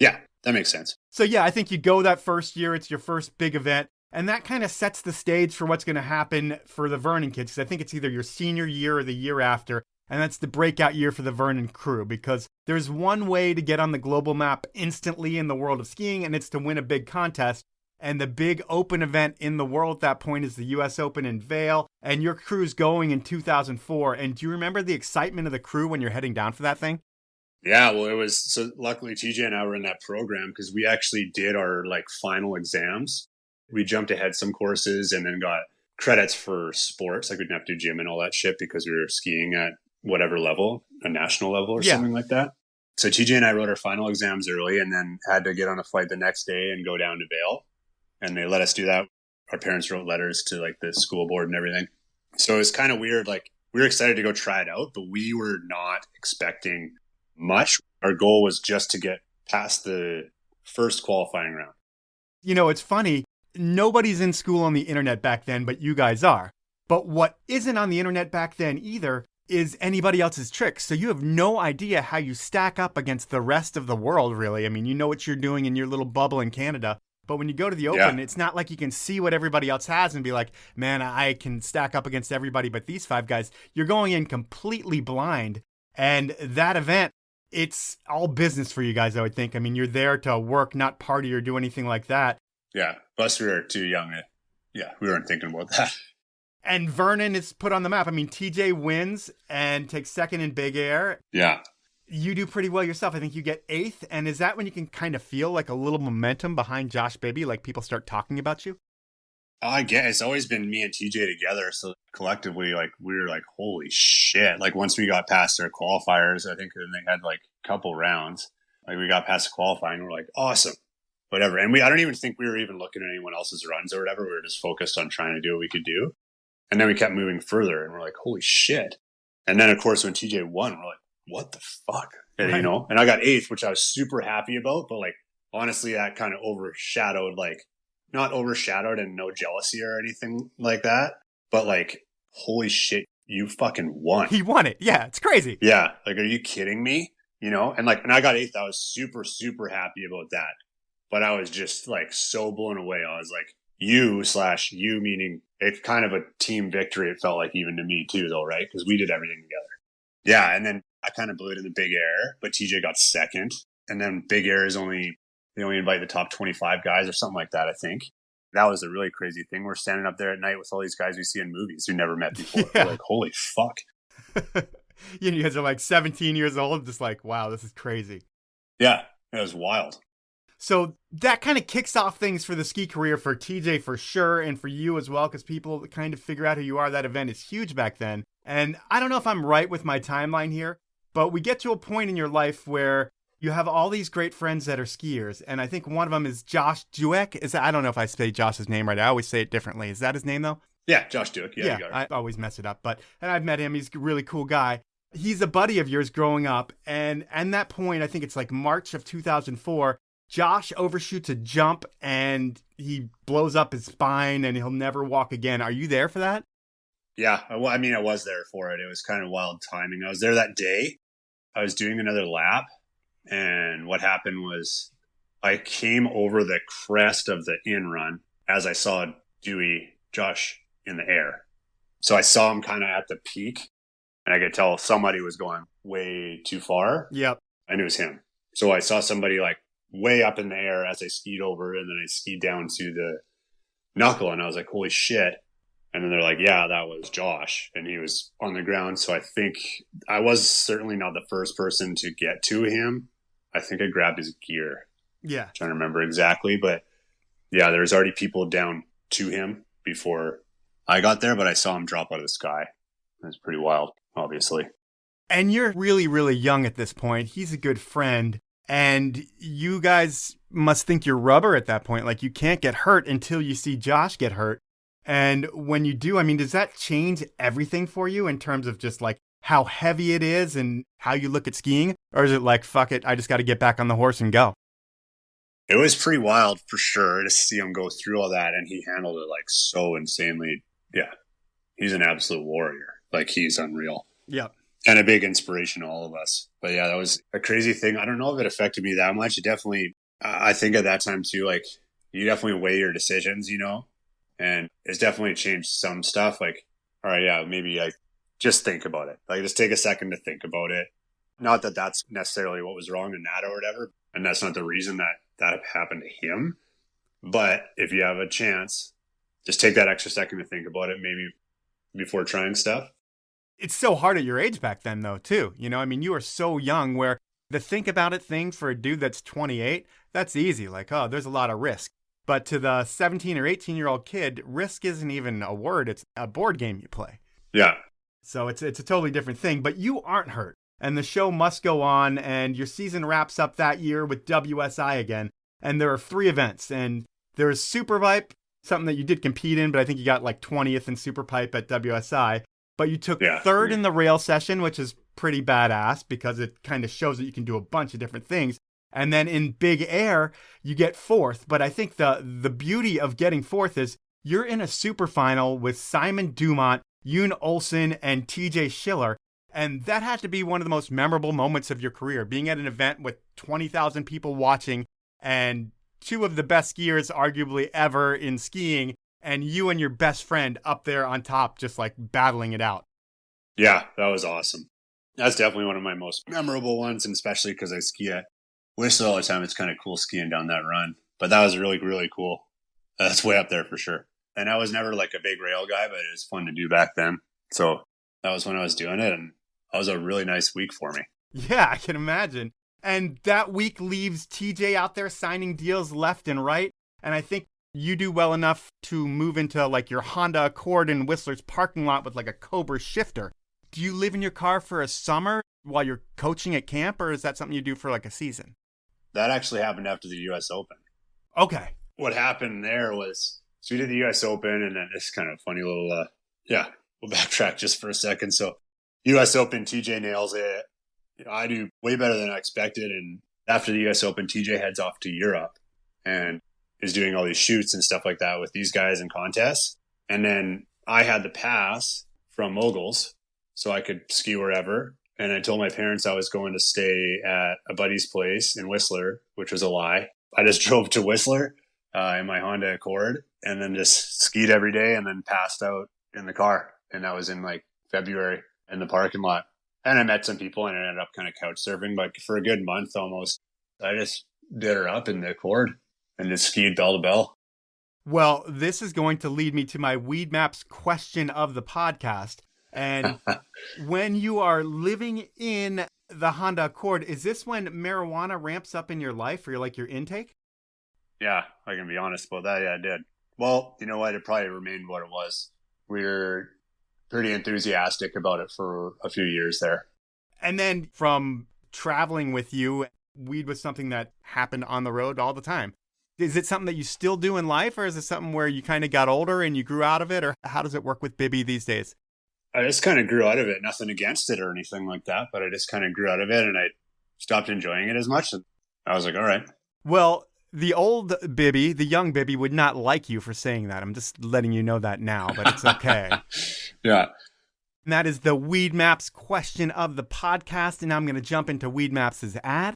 Yeah, that makes sense. So yeah, I think you go that first year. It's your first big event. And that kind of sets the stage for what's going to happen for the Vernon kids. Because I think it's either your senior year or the year after. And that's the breakout year for the Vernon crew. Because there's one way to get on the global map instantly in the world of skiing, and it's to win a big contest. And the big open event in the world at that point is the US Open in Vail. And your crew's going in 2004. And do you remember the excitement of the crew when you're heading down for that thing? Yeah, well, it was, so luckily TJ and I were in that program because we actually did our like final exams. We jumped ahead some courses and then got credits for sports. Like we didn't have to do gym and all that shit because we were skiing at whatever level, a national level or something like that. So TJ and I wrote our final exams early and then had to get on a flight the next day and go down to Vail. And they let us do that. Our parents wrote letters to like the school board and everything. So it was kind of weird. Like we were excited to go try it out, but we were not expecting much. Our goal was just to get past the first qualifying round. You know, it's funny. Nobody's in school on the internet back then, but you guys are. But what isn't on the internet back then either is anybody else's tricks. So you have no idea how you stack up against the rest of the world, really. I mean, you know what you're doing in your little bubble in Canada. But when you go to the Open, It's not like you can see what everybody else has and be like, man, I can stack up against everybody but these 5 guys. You're going in completely blind. And that event, it's all business for you guys, I would think. I mean, you're there to work, not party or do anything like that. Yeah, plus we were too young. We weren't thinking about that. And Vernon is put on the map. I mean, TJ wins and takes second in Big Air. Yeah. You do pretty well yourself. I think you get 8th. And is that when you can kind of feel like a little momentum behind Josh Bibby, like people start talking about you? I guess it's always been me and TJ together. So collectively, like we were like, holy shit. Like once we got past our qualifiers, I think they had like a couple rounds. Like we got past the qualifying. We're like, awesome, whatever. And I don't even think we were even looking at anyone else's runs or whatever. We were just focused on trying to do what we could do. And then we kept moving further and we're like, holy shit. And then of course, when TJ won, we're like, what the fuck? And, Right. you know, and I got 8th, which I was super happy about, but like, honestly, that kind of overshadowed, like not overshadowed and no jealousy or anything like that, but like, holy shit, you fucking won. He won it. Yeah, it's crazy. Yeah. Like, are you kidding me? You know? And like, and I got 8th. I was super, super happy about that. But I was just like so blown away. I was like, you meaning it's kind of a team victory. It felt like even to me too, though, right? Because we did everything together. Yeah. And then I kind of blew it in the Big Air, but TJ got second. And then Big Air is they only invite the top 25 guys or something like that, I think. That was a really crazy thing. We're standing up there at night with all these guys we see in movies we never met before. Yeah. We're like, holy fuck. You guys are like 17 years old, just like, wow, this is crazy. Yeah, it was wild. So that kind of kicks off things for the ski career for TJ for sure, and for you as well, because people kind of figure out who you are. That event is huge back then. And I don't know if I'm right with my timeline here, but we get to a point in your life where you have all these great friends that are skiers. And I think one of them is Josh Dueck. I don't know if I say Josh's name right. I always say it differently. Is that his name though? Yeah, Josh Dueck. Yeah, you got it. I always mess it up. And I've met him. He's a really cool guy. He's a buddy of yours growing up. And at that point, I think it's like March of 2004, Josh overshoots a jump and he blows up his spine and he'll never walk again. Are you there for that? Yeah, I was there for it. It was kind of wild timing. I was there that day. I was doing another lap, and what happened was I came over the crest of the in run as I saw Josh in the air. So I saw him kind of at the peak, and I could tell somebody was going way too far. Yep. I knew it was him. So I saw somebody like way up in the air as I skied over, and then I skied down to the knuckle, and I was like, holy shit. And then they're like, yeah, that was Josh. And he was on the ground. So I think I was certainly not the first person to get to him. I think I grabbed his gear. Yeah. I'm trying to remember exactly. But yeah, there's already people down to him before I got there. But I saw him drop out of the sky. It was pretty wild, obviously. And you're really, really young at this point. He's a good friend. And you guys must think you're rubber at that point. Like, you can't get hurt until you see Josh get hurt. And when you do, I mean, does that change everything for you in terms of just like how heavy it is and how you look at skiing? Or is it like, fuck it, I just got to get back on the horse and go? It was pretty wild for sure to see him go through all that. And he handled it like so insanely. Yeah. He's an absolute warrior. Like, he's unreal. Yep. And a big inspiration to all of us. But yeah, that was a crazy thing. I don't know if it affected me that much. It definitely, I think at that time too, like, you definitely weigh your decisions, you know? And it's definitely changed some stuff. Like, all right, yeah, maybe like just think about it. Like, just take a second to think about it. Not that that's necessarily what was wrong in that or whatever. And that's not the reason that happened to him. But if you have a chance, just take that extra second to think about it, maybe before trying stuff. It's so hard at your age back then, though, too. You know, I mean, you are so young where the think about it thing for a dude that's 28, that's easy. Like, oh, there's a lot of risk. But to the 17 or 18-year-old kid, risk isn't even a word. It's a board game you play. Yeah. So it's a totally different thing. But you aren't hurt. And the show must go on. And your season wraps up that year with WSI again. And there are 3 events. And there's Superpipe, something that you did compete in, but I think you got like 20th in Superpipe at WSI. But you took 3rd in the rail session, which is pretty badass because it kind of shows that you can do a bunch of different things. And then in Big Air, you get 4th. But I think the beauty of getting 4th is you're in a super final with Simon Dumont, Jon Olsson, and TJ Schiller. And that had to be one of the most memorable moments of your career, being at an event with 20,000 people watching and 2 of the best skiers arguably ever in skiing, and you and your best friend up there on top just like battling it out. Yeah, that was awesome. That's definitely one of my most memorable ones, and especially because I ski at Whistler all the time. It's kind of cool skiing down that run. But that was really, really cool. That's way up there for sure. And I was never like a big rail guy, but it was fun to do back then. So that was when I was doing it, and that was a really nice week for me. Yeah, I can imagine. And that week leaves TJ out there signing deals left and right. And I think you do well enough to move into like your Honda Accord in Whistler's parking lot with like a Cobra shifter. Do you live in your car for a summer while you're coaching at camp, or is that something you do for like a season? That actually happened after the U.S. Open. Okay. What happened there was, so we did the U.S. Open, and then this kind of funny little, we'll backtrack just for a second. So U.S. Open, TJ nails it. I do way better than I expected. And after the U.S. Open, TJ heads off to Europe and is doing all these shoots and stuff like that with these guys in contests. And then I had the pass from Moguls, so I could ski wherever. And I told my parents I was going to stay at a buddy's place in Whistler, which was a lie. I just drove to Whistler in my Honda Accord and then just skied every day and then passed out in the car. And that was in like February in the parking lot. And I met some people and I ended up kind of couch surfing, but for a good month almost, I just did her up in the Accord and just skied bell to bell. Well, this is going to lead me to my Weedmaps question of the podcast. And when you are living in the Honda Accord, is this when marijuana ramps up in your life or like your intake? Yeah, I can be honest about that. Yeah, I did. Well, you know what? It probably remained what it was. We were pretty enthusiastic about it for a few years there. And then from traveling with you, weed was something that happened on the road all the time. Is it something that you still do in life, or is it something where you kind of got older and you grew out of it, or how does it work with Bibby these days? I just kind of grew out of it. Nothing against it or anything like that, but I just kind of grew out of it and I stopped enjoying it as much. And I was like, all right. Well, the old Bibby, the young Bibby, would not like you for saying that. I'm just letting you know that now, but it's okay. Yeah. And that is the Weedmaps question of the podcast, and I'm going to jump into Weedmaps' ad.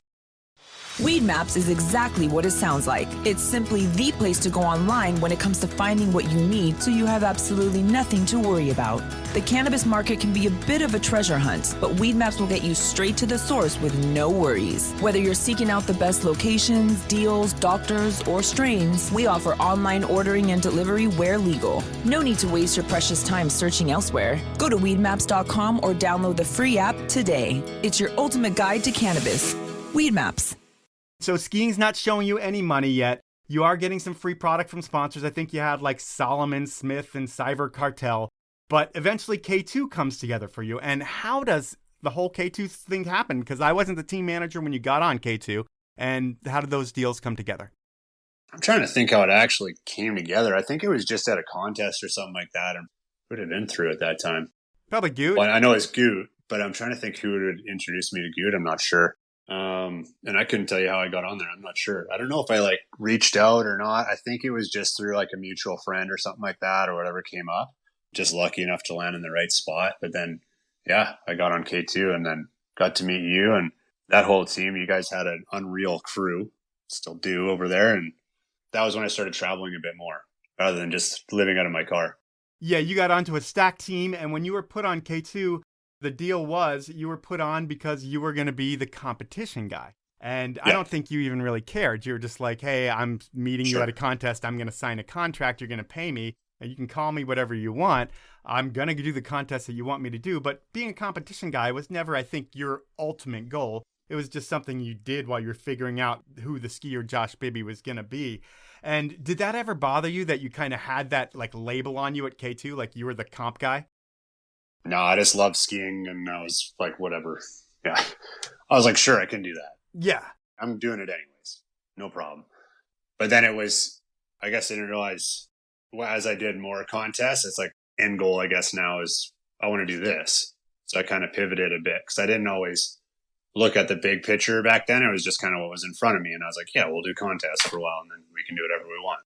Weedmaps is exactly what it sounds like. It's simply the place to go online when it comes to finding what you need, so you have absolutely nothing to worry about. The cannabis market can be a bit of a treasure hunt, but Weedmaps will get you straight to the source with no worries. Whether you're seeking out the best locations, deals, doctors, or strains, we offer online ordering and delivery where legal. No need to waste your precious time searching elsewhere. Go to weedmaps.com or download the free app today. It's your ultimate guide to cannabis. Weedmaps. So skiing's not showing you any money yet. You are getting some free product from sponsors. I think you had like Solomon, Smith, and Cyber Cartel. But eventually K2 comes together for you. And how does the whole K2 thing happen? Because I wasn't the team manager when you got on K2. And how did those deals come together? I'm trying to think how it actually came together. I think it was just at a contest or something like that. And who would have been through at that time? Probably Goot. Well, I know it's Goot, but I'm trying to think who would introduce me to Goot. I'm not sure. And I couldn't tell you how I got on there. I'm not sure. I don't know if I like reached out or not. I think it was just through like a mutual friend or something like that or whatever came up. Just lucky enough to land in the right spot. But then, yeah, I got on K2 and then got to meet you and that whole team. You guys had an unreal crew, still do over there. And that was when I started traveling a bit more rather than just living out of my car. Yeah, you got onto a stack team. And when you were put on K2, the deal was you were put on because you were going to be the competition guy. And yeah. I don't think you even really cared. You were just like, hey, I'm meeting you at a contest. I'm going to sign a contract. You're going to pay me. And you can call me whatever you want. I'm going to do the contest that you want me to do. But being a competition guy was never, I think, your ultimate goal. It was just something you did while you're figuring out who the skier Josh Bibby was going to be. And did that ever bother you that you kind of had that like label on you at K2, like you were the comp guy? No, I just loved skiing and I was like, whatever. Yeah. I was like, sure, I can do that. Yeah. I'm doing it anyways. No problem. But then it was, I guess I didn't realize as I did more contests, it's like end goal, I guess now is I want to do this. So I kind of pivoted a bit because I didn't always look at the big picture back then. It was just kind of what was in front of me. And I was like, yeah, we'll do contests for a while and then we can do whatever we want.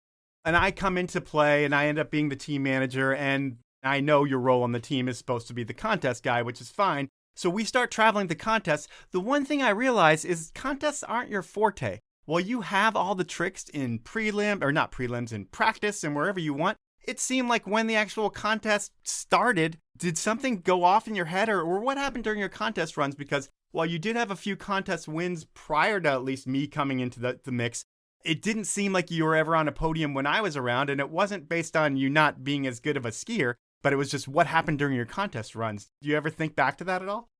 And I come into play and I end up being the team manager, and I know your role on the team is supposed to be the contest guy, which is fine. So we start traveling to contests. The one thing I realize is contests aren't your forte. While you have all the tricks in in practice and wherever you want, it seemed like when the actual contest started, did something go off in your head or what happened during your contest runs? Because while you did have a few contest wins prior to at least me coming into the mix, it didn't seem like you were ever on a podium when I was around, and it wasn't based on you not being as good of a skier. But it was just what happened during your contest runs. Do you ever think back to that at all?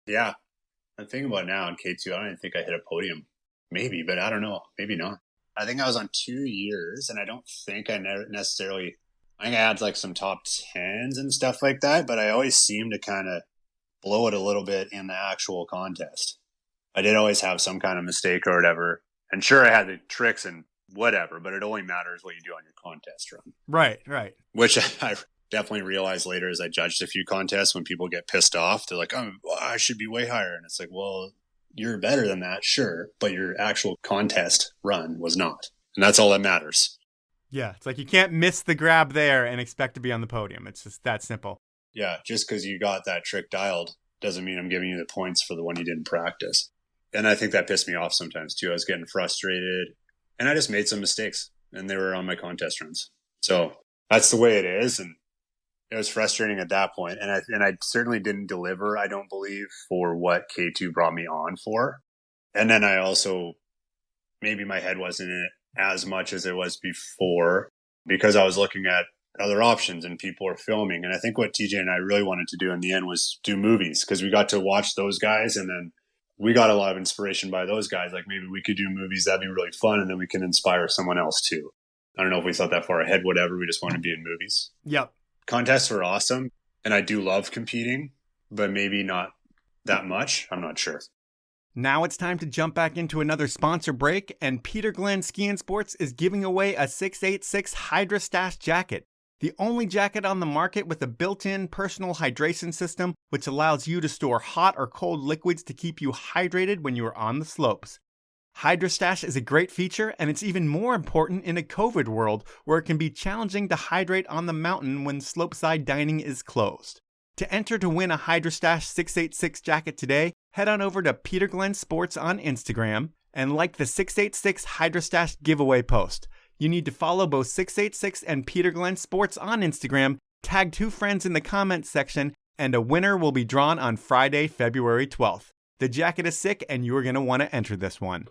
Yeah. I'm thinking about it now in K2. I don't even think I hit a podium. Maybe, but I don't know. Maybe not. I think I was on 2 years, and I don't think I necessarily... I think I had like some top 10s and stuff like that, but I always seemed to kind of blow it a little bit in the actual contest. I did always have some kind of mistake or whatever. And sure, I had the tricks and whatever, but it only matters what you do on your contest run. Right. Which I definitely realized later as I judged a few contests when people get pissed off. They're like, oh, well, I should be way higher. And it's like, well, you're better than that, sure. But your actual contest run was not. And that's all that matters. Yeah, it's like you can't miss the grab there and expect to be on the podium. It's just that simple. Yeah, just because you got that trick dialed doesn't mean I'm giving you the points for the one you didn't practice. And I think that pissed me off sometimes too. I was getting frustrated and I just made some mistakes and they were on my contest runs. So that's the way it is. And it was frustrating at that point. And I certainly didn't deliver, I don't believe, for what K2 brought me on for. And then I also, maybe my head wasn't in it as much as it was before because I was looking at other options and people were filming. And I think what TJ and I really wanted to do in the end was do movies because we got to watch those guys and then we got a lot of inspiration by those guys. Like maybe we could do movies that'd be really fun, and then we can inspire someone else too. I don't know if we thought that far ahead, whatever. We just want to be in movies. Yep. Contests are awesome, and I do love competing, but maybe not that much. I'm not sure. Now it's time to jump back into another sponsor break, and Peter Glenn Ski and Sports is giving away a 686 Hydra Stash jacket, the only jacket on the market with a built-in personal hydration system, which allows you to store hot or cold liquids to keep you hydrated when you are on the slopes. Hydra Stash is a great feature, and it's even more important in a COVID world where it can be challenging to hydrate on the mountain when slopeside dining is closed. To enter to win a Hydra Stash 686 jacket today, head on over to Peter Glenn Sports on Instagram and like the 686 Hydra Stash giveaway post. You need to follow both 686 and Peter Glenn Sports on Instagram, tag 2 friends in the comments section, and a winner will be drawn on Friday, February 12th. The jacket is sick, and you're going to want to enter this one.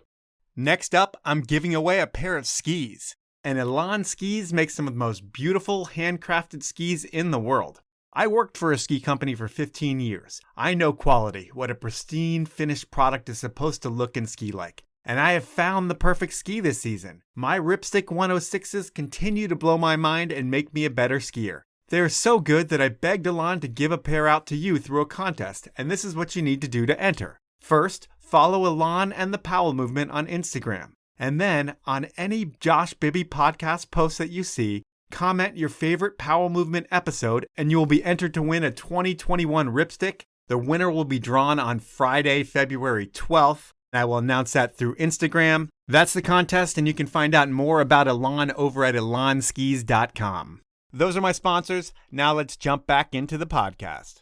Next up, I'm giving away a pair of skis. And Elan skis make some of the most beautiful handcrafted skis in the world. I worked for a ski company for 15 years. I know quality, what a pristine, finished product is supposed to look and ski like. And I have found the perfect ski this season. My Ripstix 106s continue to blow my mind and make me a better skier. They're so good that I begged Elan to give a pair out to you through a contest, and this is what you need to do to enter. First, follow Elan and the Powell Movement on Instagram. And then, on any Josh Bibby podcast post that you see, comment your favorite Powell Movement episode, and you will be entered to win a 2021 Ripstix. The winner will be drawn on Friday, February 12th. I will announce that through Instagram. That's the contest, and you can find out more about Elan over at elanskis.com. Those are my sponsors. Now let's jump back into the podcast.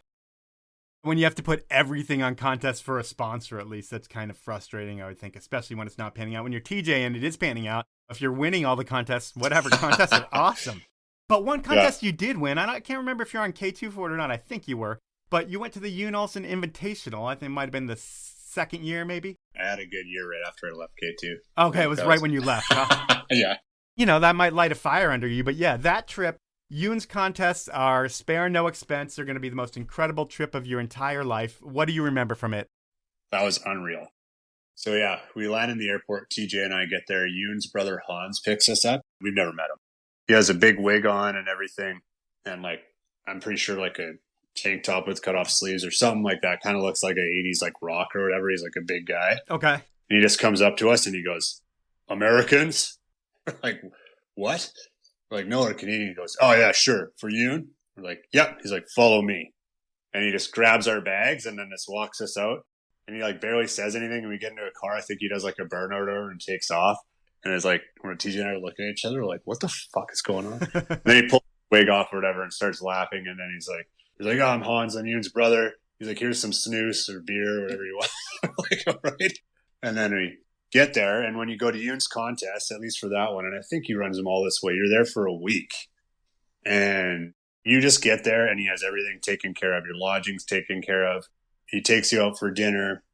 When you have to put everything on contests for a sponsor, at least, that's kind of frustrating, I would think, especially when it's not panning out. When you're TJ and it is panning out, if you're winning all the contests, whatever contests are awesome. But one contest you did win, I can't remember if you're on K2 for it or not. I think you were. But you went to the Jon Olsson Invitational. I think it might have been the second year, maybe? I had a good year right after I left K2. Okay, it was right when you left, huh? Yeah. You know, that might light a fire under you. But yeah, that trip, Yoon's contests are spare no expense. They're going to be the most incredible trip of your entire life. What do you remember from it? That was unreal. So yeah, we land in the airport. TJ and I get there. Yoon's brother Hans picks us up. We've never met him. He has a big wig on and everything. And like, I'm pretty sure like a tank top with cut off sleeves or something like that. Kind of looks like a 80s like rock or whatever. He's like a big guy. Okay. And he just comes up to us and he goes, "Americans?" We're like, "What?" We're like, "No, we're Canadian." He goes, "Oh yeah, sure. For you?" We're like, "Yep." He's like, "Follow me." And he just grabs our bags and then just walks us out. And he like barely says anything. And we get into a car. I think he does like a burnout order and takes off. And it's like, when TJ and I are looking at each other, we're like, what the fuck is going on? And then he pulls the wig off or whatever and starts laughing. And then he's like, "Oh, I'm Hans. I'm Yoon's brother." He's like, "Here's some snooze or beer or whatever you want." Like, all right. And then we get there. And when you go to Yoon's contest, at least for that one, and I think he runs them all this way, you're there for a week. And you just get there and he has everything taken care of. Your lodging's taken care of. He takes you out for dinner,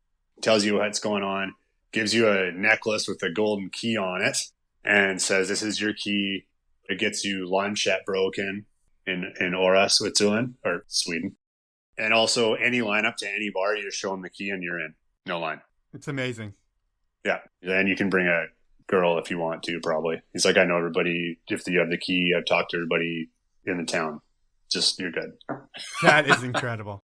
tells you what's going on, gives you a necklace with a golden key on it, and says, "This is your key." It gets you lunch at Broken in Ora, Switzerland, or Sweden. And also any lineup to any bar, you just show them the key and you're in. No line. It's amazing. Yeah. And you can bring a girl if you want to, probably. He's like, "I know everybody. If you have the key, I've talked to everybody in the town. Just, you're good." That is incredible.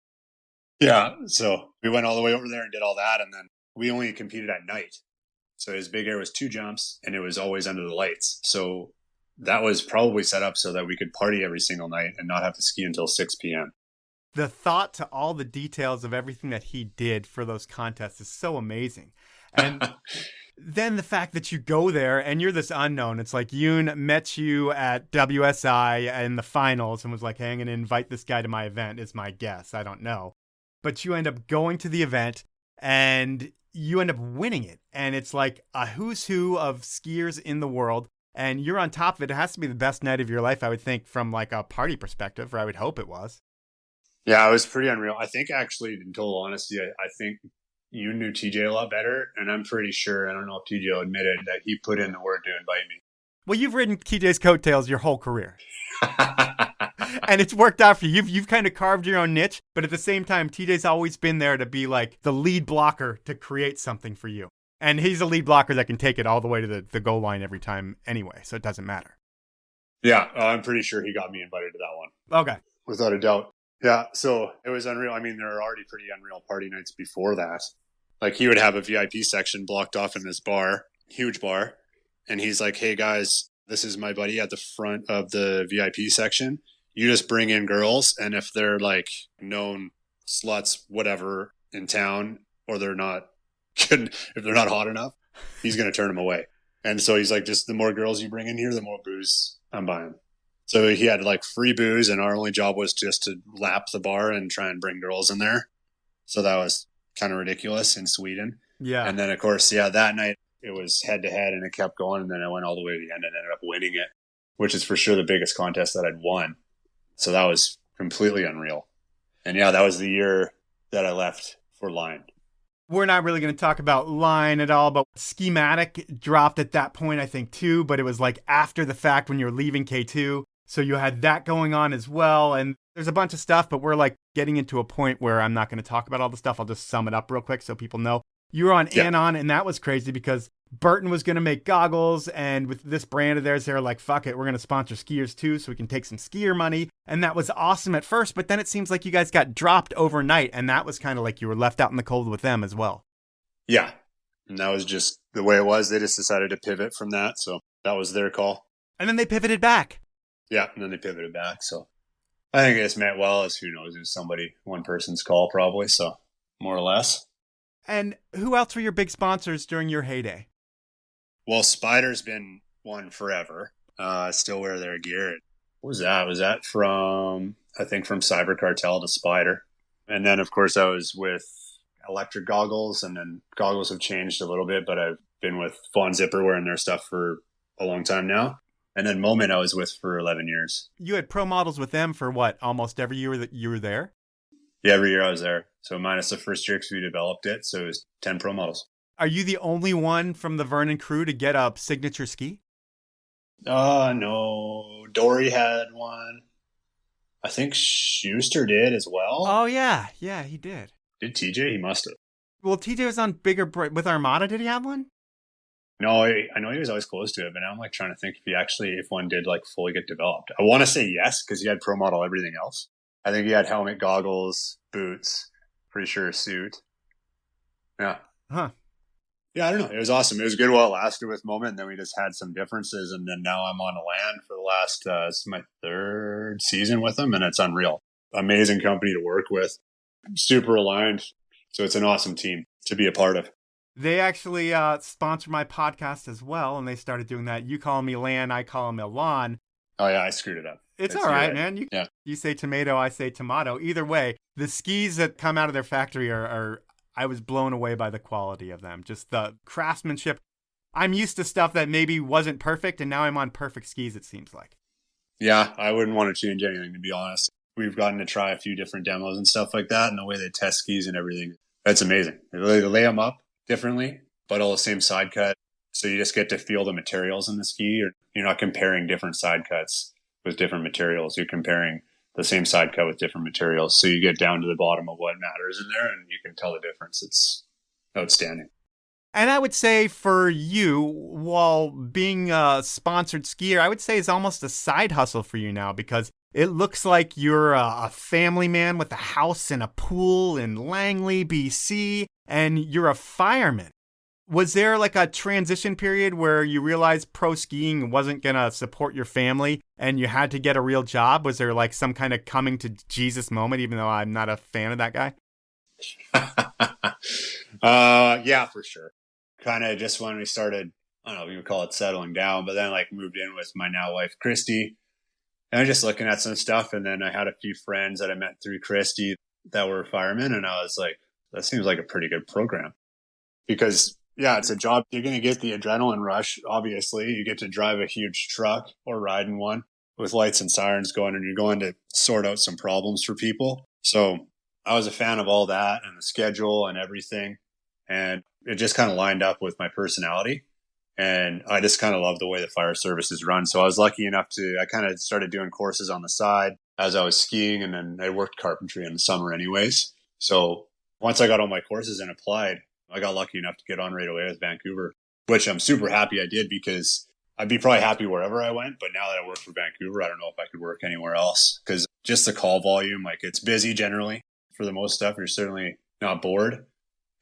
Yeah. So we went all the way over there and did all that. And then we only competed at night. So his big air was 2 jumps and it was always under the lights. So that was probably set up so that we could party every single night and not have to ski until 6 p.m. The thought to all the details of everything that he did for those contests is so amazing. And then the fact that you go there and you're this unknown. It's like Yoon met you at WSI in the finals and was like, "Hey, I'm going to invite this guy to my event," is my guess. I don't know. But you end up going to the event and you end up winning it. And it's like a who's who of skiers in the world. And you're on top of it. It has to be the best night of your life, I would think, from like a party perspective, or I would hope it was. Yeah, it was pretty unreal. I think actually, in total honesty, I think you knew TJ a lot better. And I'm pretty sure, I don't know if TJ admitted, that he put in the work to invite me. Well, you've ridden TJ's coattails your whole career. And it's worked out for you. You've kind of carved your own niche, but at the same time, TJ's always been there to be like the lead blocker to create something for you. And he's a lead blocker that can take it all the way to the goal line every time anyway, so it doesn't matter. Yeah, I'm pretty sure he got me invited to that one. Okay. Without a doubt. Yeah, so it was unreal. I mean, there were already pretty unreal party nights before that. Like, he would have a VIP section blocked off in this bar, huge bar. And he's like, hey, guys, this is my buddy at the front of the VIP section. You just bring in girls, and if they're like known sluts, whatever, in town, or they're not good, if they're not hot enough, he's going to turn them away. And so he's like, just the more girls you bring in here, the more booze I'm buying. So he had like free booze, and our only job was just to lap the bar and try and bring girls in there. So that was kind of ridiculous in Sweden. Yeah. And then, of course, that night it was head to head, and it kept going. And then I went all the way to the end and ended up winning it, which is for sure the biggest contest that I'd won. So that was completely unreal. And yeah, that was the year that I left for Line. We're not really going to talk about Line at all, but Schematic dropped at that point, I think, too. But it was like after the fact when you were leaving K2. So you had that going on as well. And there's a bunch of stuff, but we're like getting into a point where I'm not going to talk about all the stuff. I'll just sum it up real quick so people know. You were on Elan, and that was crazy because Burton was going to make goggles, and with this brand of theirs, they're like, fuck it, we're going to sponsor skiers too, so we can take some skier money. And that was awesome at first, but then it seems like you guys got dropped overnight, and that was kind of like you were left out in the cold with them as well. Yeah. And that was just the way it was. They just decided to pivot from that, so that was their call. And then they pivoted back. Yeah, and then they pivoted back, so I think it just meant well as, who knows, it was one person's call probably, so more or less. And who else were your big sponsors during your heyday? Well, Spider's been one forever. Still wear their gear. What was that? Was that from Cyber Cartel to Spider? And then, of course, I was with Electric Goggles, and then goggles have changed a little bit, but I've been with Fawn Zipper wearing their stuff for a long time now. And then Moment I was with for 11 years. You had pro models with them for what, almost every year that you were there? Yeah, every year I was there. So minus the first year because we developed it. So it was 10 pro models. Are you the only one from the Vernon crew to get a signature ski? No. Dory had one. I think Schuster did as well. Oh, yeah. Yeah, he did. Did TJ? He must have. Well, TJ was on bigger with Armada. Did he have one? No, I know he was always close to it, but now I'm like trying to think if one did like fully get developed. I want to say yes, because he had pro model everything else. I think he had helmet, goggles, boots, pretty sure a suit. Yeah. Huh. Yeah, I don't know. It was awesome. It was good while it lasted with Moment, and then we just had some differences, and then now I'm on Elan for the last, this is my third season with them, and it's unreal. Amazing company to work with. Super aligned. So it's an awesome team to be a part of. They actually sponsor my podcast as well, and they started doing that. You call me Lan, I call him Elan. Oh, yeah, I screwed it up. It's all right, man. You say tomato, I say tomato. Either way, the skis that come out of their factory are I was blown away by the quality of them. Just the craftsmanship. I'm used to stuff that maybe wasn't perfect, and now I'm on perfect skis, it seems like. Yeah, I wouldn't want to change anything, to be honest. We've gotten to try a few different demos and stuff like that, and the way they test skis and everything, that's amazing. They lay them up differently, but all the same side cut. So you just get to feel the materials in the ski. You're not comparing different side cuts with different materials. You're comparing the same side cut with different materials. So you get down to the bottom of what matters in there, and you can tell the difference. It's outstanding. And I would say for you, while being a sponsored skier, I would say it's almost a side hustle for you now, because it looks like you're a family man with a house and a pool in Langley, BC, and you're a fireman. Was there like a transition period where you realized pro skiing wasn't going to support your family and you had to get a real job? Was there like some kind of coming to Jesus moment, even though I'm not a fan of that guy? Yeah, for sure. Kind of just when we started, I don't know if you would call it settling down, but then like moved in with my now wife, Christy. And I was just looking at some stuff, and then I had a few friends that I met through Christy that were firemen, and I was like, that seems like a pretty good program. Because, yeah, it's a job. You're going to get the adrenaline rush, obviously. You get to drive a huge truck or ride in one with lights and sirens going, and you're going to sort out some problems for people. So I was a fan of all that and the schedule and everything. And it just kind of lined up with my personality. And I just kind of love the way the fire service is run. So I was lucky enough I kind of started doing courses on the side as I was skiing, and then I worked carpentry in the summer anyways. So once I got all my courses and applied, I got lucky enough to get on right away with Vancouver, which I'm super happy I did, because I'd be probably happy wherever I went. But now that I work for Vancouver, I don't know if I could work anywhere else, because just the call volume, like, it's busy generally for the most stuff. You're certainly not bored,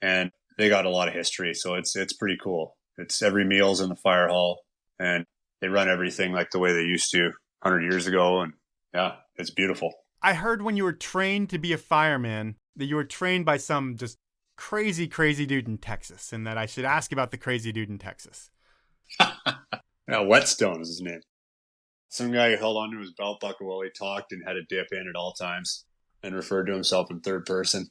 and they got a lot of history. So it's pretty cool. It's every meal's in the fire hall, and they run everything like the way they used to 100 years ago. And yeah, it's beautiful. I heard when you were trained to be a fireman that you were trained by some just crazy dude in Texas, and that I should ask about the crazy dude in Texas. Yeah, Whetstone is his name. Some guy who held onto his belt buckle while he talked and had a dip in at all times and referred to himself in third person.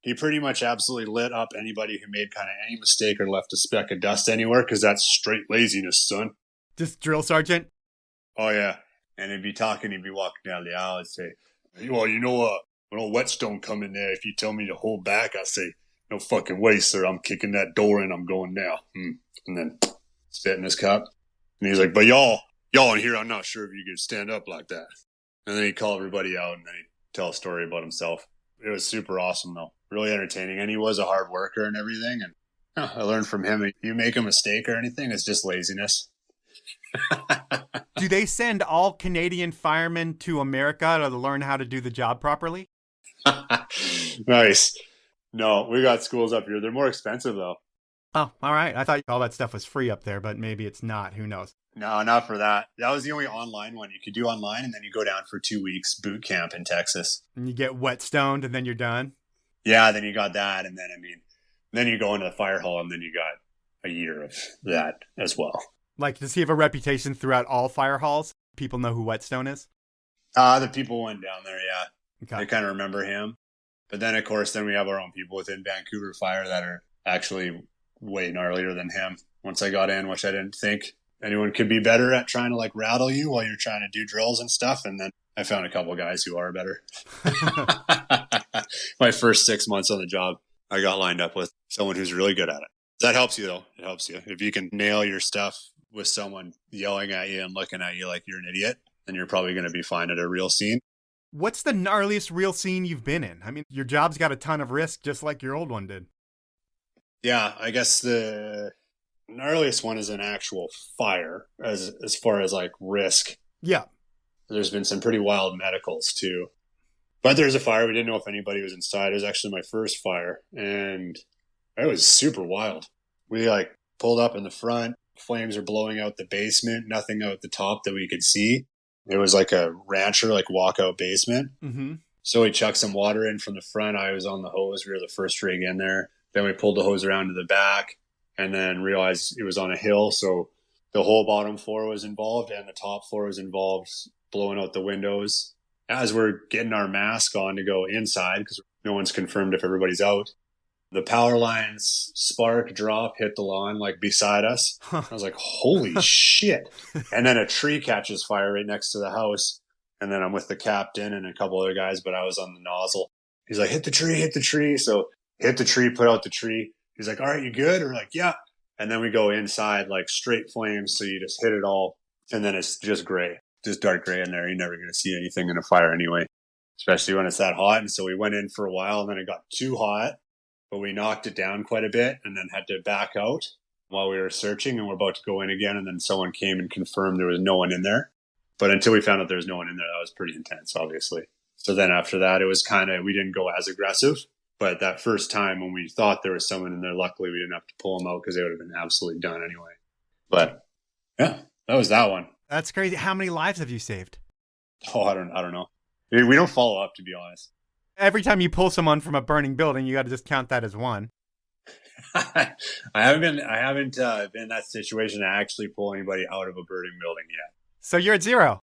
He pretty much absolutely lit up anybody who made kind of any mistake or left a speck of dust anywhere, because that's straight laziness, son. Just drill sergeant? Oh, yeah. And he'd be walking down the aisle and say, well, when old Whetstone come in there, if you tell me to hold back, I say, no fucking way, sir. I'm kicking that door in. I'm going now. And then spit in his cup. And he's like, but y'all in here, I'm not sure if you can stand up like that. And then he'd call everybody out, and then he'd tell a story about himself. It was super awesome, though. Really entertaining. And he was a hard worker and everything. And I learned from him, if you make a mistake or anything, it's just laziness. Do they send all Canadian firemen to America to learn how to do the job properly? Nice. No, we got schools up here. They're more expensive, though. Oh, all right. I thought all that stuff was free up there, but maybe it's not. Who knows? No, not for that. That was the only online one you could do online, and then you go down for 2 weeks boot camp in Texas. And you get wet-stoned, and then you're done? Yeah, then you got that, and then you go into the fire hall, and then you got a year of that as well. Like, does he have a reputation throughout all fire halls? People know who Whetstone is? The people went down there, yeah. Okay. They kind of remember him. But then, of course, we have our own people within Vancouver Fire that are actually way gnarlier than him. Once I got in, which I didn't think anyone could be better at trying to, like, rattle you while you're trying to do drills and stuff. And then I found a couple guys who are better. My first 6 months on the job, I got lined up with someone who's really good at it. That helps you, though. It helps you. If you can nail your stuff with someone yelling at you and looking at you like you're an idiot, then you're probably going to be fine at a real scene. What's the gnarliest real scene you've been in? I mean, your job's got a ton of risk, just like your old one did. Yeah, I guess the gnarliest one is an actual fire as far as like risk. Yeah. There's been some pretty wild medicals too. But there's a fire. We didn't know if anybody was inside. It was actually my first fire, and it was super wild. We like pulled up in the front. Flames are blowing out the basement. Nothing out the top that we could see. It was like a rancher, like walkout basement. Mm-hmm. So we chucked some water in from the front. I was on the hose. We were the first rig in there. Then we pulled the hose around to the back, and then realized it was on a hill. So the whole bottom floor was involved, and the top floor was involved, blowing out the windows. As we're getting our mask on to go inside, because no one's confirmed if everybody's out, the power lines spark, drop, hit the lawn like beside us. I was like, holy shit. And then a tree catches fire right next to the house. And then I'm with the captain and a couple other guys, but I was on the nozzle. He's like, hit the tree. So hit the tree, put out the tree. He's like, all right, you good? We're like, yeah. And then we go inside, like straight flames. So you just hit it all. And then it's just gray, just dark gray in there. You're never going to see anything in a fire anyway, especially when it's that hot. And so we went in for a while, and then it got too hot. But we knocked it down quite a bit and then had to back out while we were searching, and we're about to go in again. And then someone came and confirmed there was no one in there. But until we found out there was no one in there, that was pretty intense, obviously. So then after that, it was kind of, we didn't go as aggressive. But that first time when we thought there was someone in there, luckily we didn't have to pull them out because they would have been absolutely done anyway. But yeah, that was that one. That's crazy. How many lives have you saved? Oh, I don't know. We don't follow up, to be honest. Every time you pull someone from a burning building, you got to just count that as one. I haven't been in that situation to actually pull anybody out of a burning building yet. So you're at 0.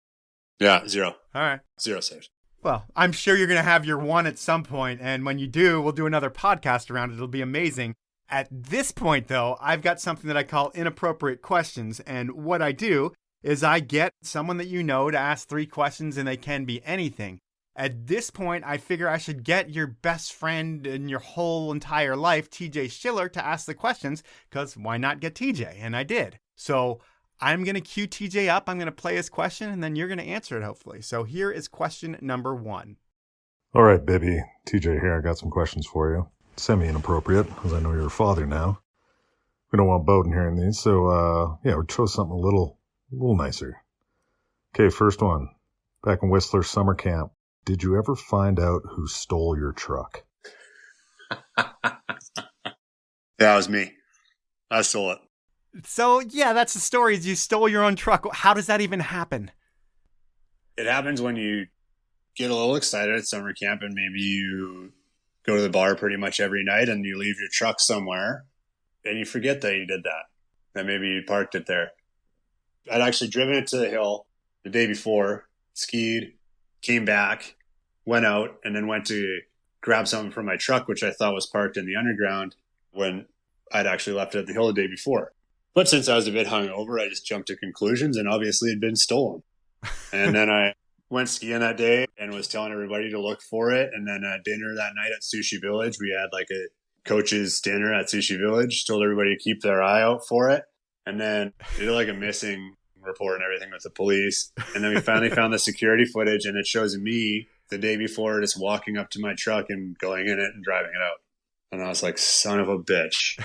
Yeah, 0. All right. 0 saved. Well, I'm sure you're going to have your 1 at some point, and when you do, we'll do another podcast around it. It'll be amazing. At this point, though, I've got something that I call Inappropriate Questions, and what I do is I get someone that you know to ask 3 questions, and they can be anything. At this point, I figure I should get your best friend in your whole entire life, TJ Schiller, to ask the questions, because why not get TJ? And I did. So I'm going to cue TJ up. I'm going to play his question, and then you're going to answer it, hopefully. So here is question number 1. All right, Bibby. TJ here. I got some questions for you. Semi-inappropriate, because I know you're a father now. We don't want Bowden hearing these, so we'll chose something a little nicer. Okay, first one. Back in Whistler summer camp, did you ever find out who stole your truck? Yeah, it was me. I stole it. So, yeah, that's the story. Is you stole your own truck. How does that even happen? It happens when you get a little excited at summer camp and maybe you go to the bar pretty much every night and you leave your truck somewhere and you forget that you did that maybe you parked it there. I'd actually driven it to the hill the day before, skied, came back, went out, and then went to grab something from my truck, which I thought was parked in the underground when I'd actually left it at the hill the day before. But since I was a bit hungover, I just jumped to conclusions, and obviously it had been stolen. And then I went skiing that day and was telling everybody to look for it. And then at dinner that night at Sushi Village, we had like a coach's dinner at Sushi Village, told everybody to keep their eye out for it. And then did like a missing report and everything with the police. And then we finally found the security footage, and it shows me the day before just walking up to my truck and going in it and driving it out. And I was like, son of a bitch.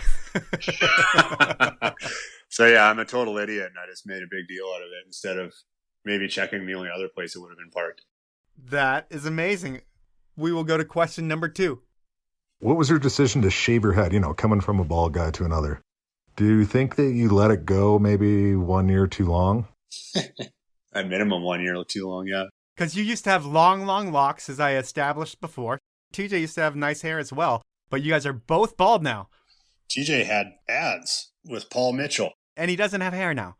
So yeah, I'm a total idiot, and I just made a big deal out of it instead of maybe checking the only other place it would have been parked. That is amazing. We will go to question number 2. What was your decision to shave your head, coming from a bald guy to another? Do you think that you let it go maybe 1 year too long? At minimum 1 year too long, yeah. Because you used to have long locks, as I established before. TJ used to have nice hair as well, but you guys are both bald now. TJ had ads with Paul Mitchell. And he doesn't have hair now.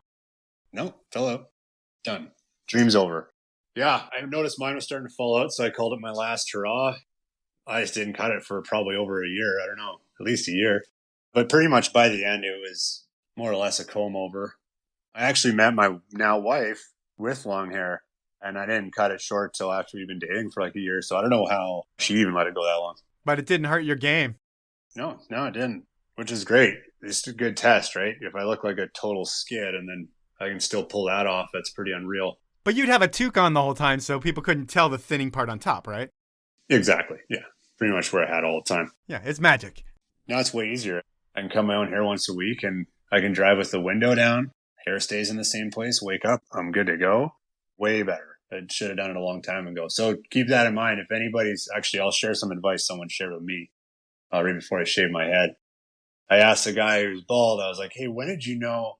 No, fell out. Done. Dream's over. Yeah, I noticed mine was starting to fall out, so I called it my last hurrah. I just didn't cut it for probably over a year. I don't know, at least a year. But pretty much by the end, it was more or less a comb over. I actually met my now wife with long hair, and I didn't cut it short till after we'd been dating for like a year. So I don't know how she even let it go that long. But it didn't hurt your game. No, it didn't, which is great. It's a good test, right? If I look like a total skid and then I can still pull that off, that's pretty unreal. But you'd have a toque on the whole time, so people couldn't tell the thinning part on top, right? Exactly, yeah. Pretty much where I had all the time. Yeah, it's magic. Now it's way easier. I can cut my own hair once a week, and I can drive with the window down. Hair stays in the same place. Wake up, I'm good to go. Way better. I should have done it a long time ago. So keep that in mind. If anybody's actually, I'll share some advice someone shared with me right before I shaved my head. I asked the guy who's bald, I was like, hey, when did you know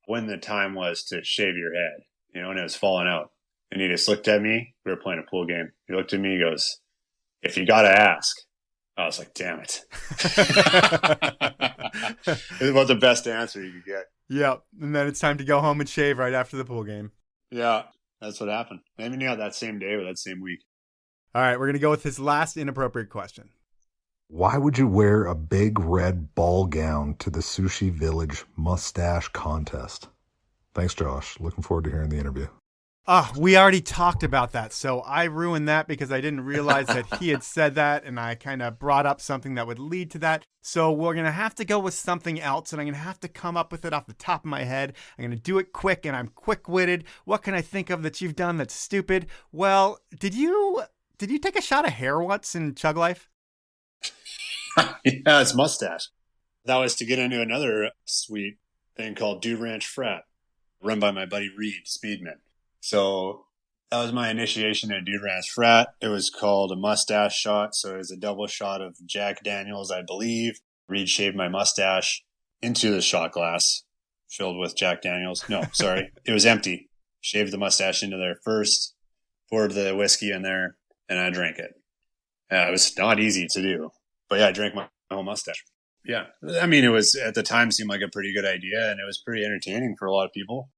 when the time was to shave your head? And it was falling out. And he just looked at me. We were playing a pool game. He looked at me, he goes, if you got to ask. I was like, damn it. It was about the best answer you could get. Yep. And then it's time to go home and shave right after the pool game. Yeah, that's what happened. Maybe not that same day or that same week. All right, we're going to go with his last inappropriate question. Why would you wear a big red ball gown to the Sushi Village mustache contest? Thanks, Josh. Looking forward to hearing the interview. We already talked about that, so I ruined that because I didn't realize that he had said that, and I kind of brought up something that would lead to that. So we're going to have to go with something else, and I'm going to have to come up with it off the top of my head. I'm going to do it quick, and I'm quick-witted. What can I think of that you've done that's stupid? Well, did you take a shot of hair once in Chug Life? Yeah, it's mustache. That was to get into another sweet thing called Dude Ranch Frat, run by my buddy Reed Speedman. So that was my initiation at Dude Ranch Frat. It was called a mustache shot. So it was a double shot of Jack Daniels, I believe. Reed shaved my mustache into the shot glass filled with Jack Daniels. No, sorry. It was empty. Shaved the mustache into there first, poured the whiskey in there, and I drank it. It was not easy to do. But yeah, I drank my whole mustache. Yeah. I mean, it was at the time seemed like a pretty good idea, and it was pretty entertaining for a lot of people.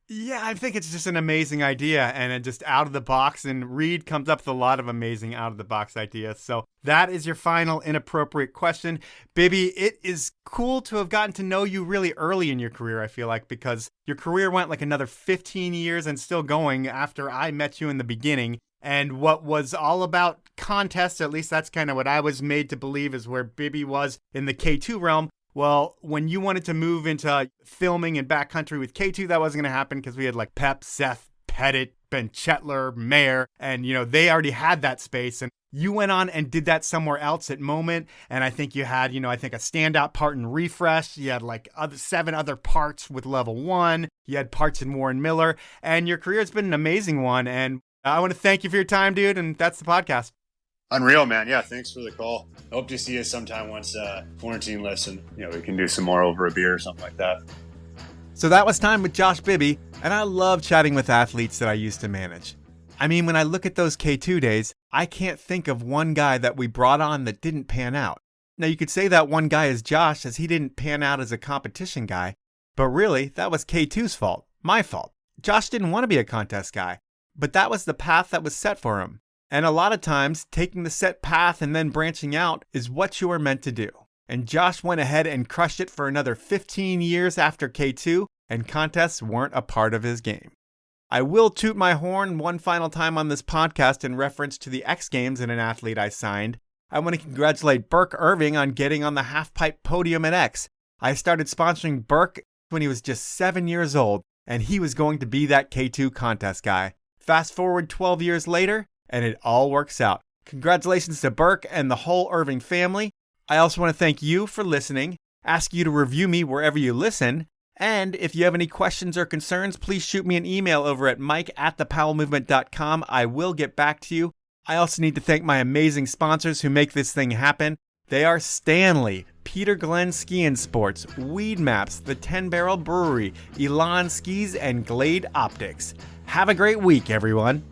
Yeah, I think it's just an amazing idea and it just out of the box. And Reed comes up with a lot of amazing out of the box ideas. So that is your final inappropriate question. Bibby, it is cool to have gotten to know you really early in your career, I feel like, because your career went like another 15 years and still going after I met you in the beginning. And what was all about contests, at least that's kind of what I was made to believe is where Bibby was in the K2 realm, Well, when you wanted to move into filming and backcountry with K2, that wasn't going to happen because we had like Pep, Seth, Pettit, Ben Chetler, Mayer, and they already had that space. And you went on and did that somewhere else at Moment. And I think you had, I think a standout part in Refresh. You had like 7 other parts with Level 1. You had parts in Warren Miller. And your career has been an amazing one. And I want to thank you for your time, dude. And that's the podcast. Unreal, man. Yeah, thanks for the call. I hope to see you sometime once quarantine lifts and we can do some more over a beer or something like that. So that was time with Josh Bibby, and I love chatting with athletes that I used to manage. I mean, when I look at those K2 days, I can't think of one guy that we brought on that didn't pan out. Now, you could say that one guy is Josh, as he didn't pan out as a competition guy, but really, that was K2's fault, my fault. Josh didn't want to be a contest guy, but that was the path that was set for him. And a lot of times, taking the set path and then branching out is what you are meant to do. And Josh went ahead and crushed it for another 15 years after K2, and contests weren't a part of his game. I will toot my horn one final time on this podcast in reference to the X Games and an athlete I signed. I want to congratulate Burke Irving on getting on the half-pipe podium at X. I started sponsoring Burke when he was just 7 years old, and he was going to be that K2 contest guy. Fast forward 12 years later, and it all works out. Congratulations to Burke and the whole Irving family. I also want to thank you for listening, ask you to review me wherever you listen, and if you have any questions or concerns, please shoot me an email over at mike@thepowellmovement.com. I will get back to you. I also need to thank my amazing sponsors who make this thing happen. They are Stanley, Peter Glenn Ski and Sports, Weedmaps, the 10 Barrel Brewery, Elan Skis, and Glade Optics. Have a great week, everyone.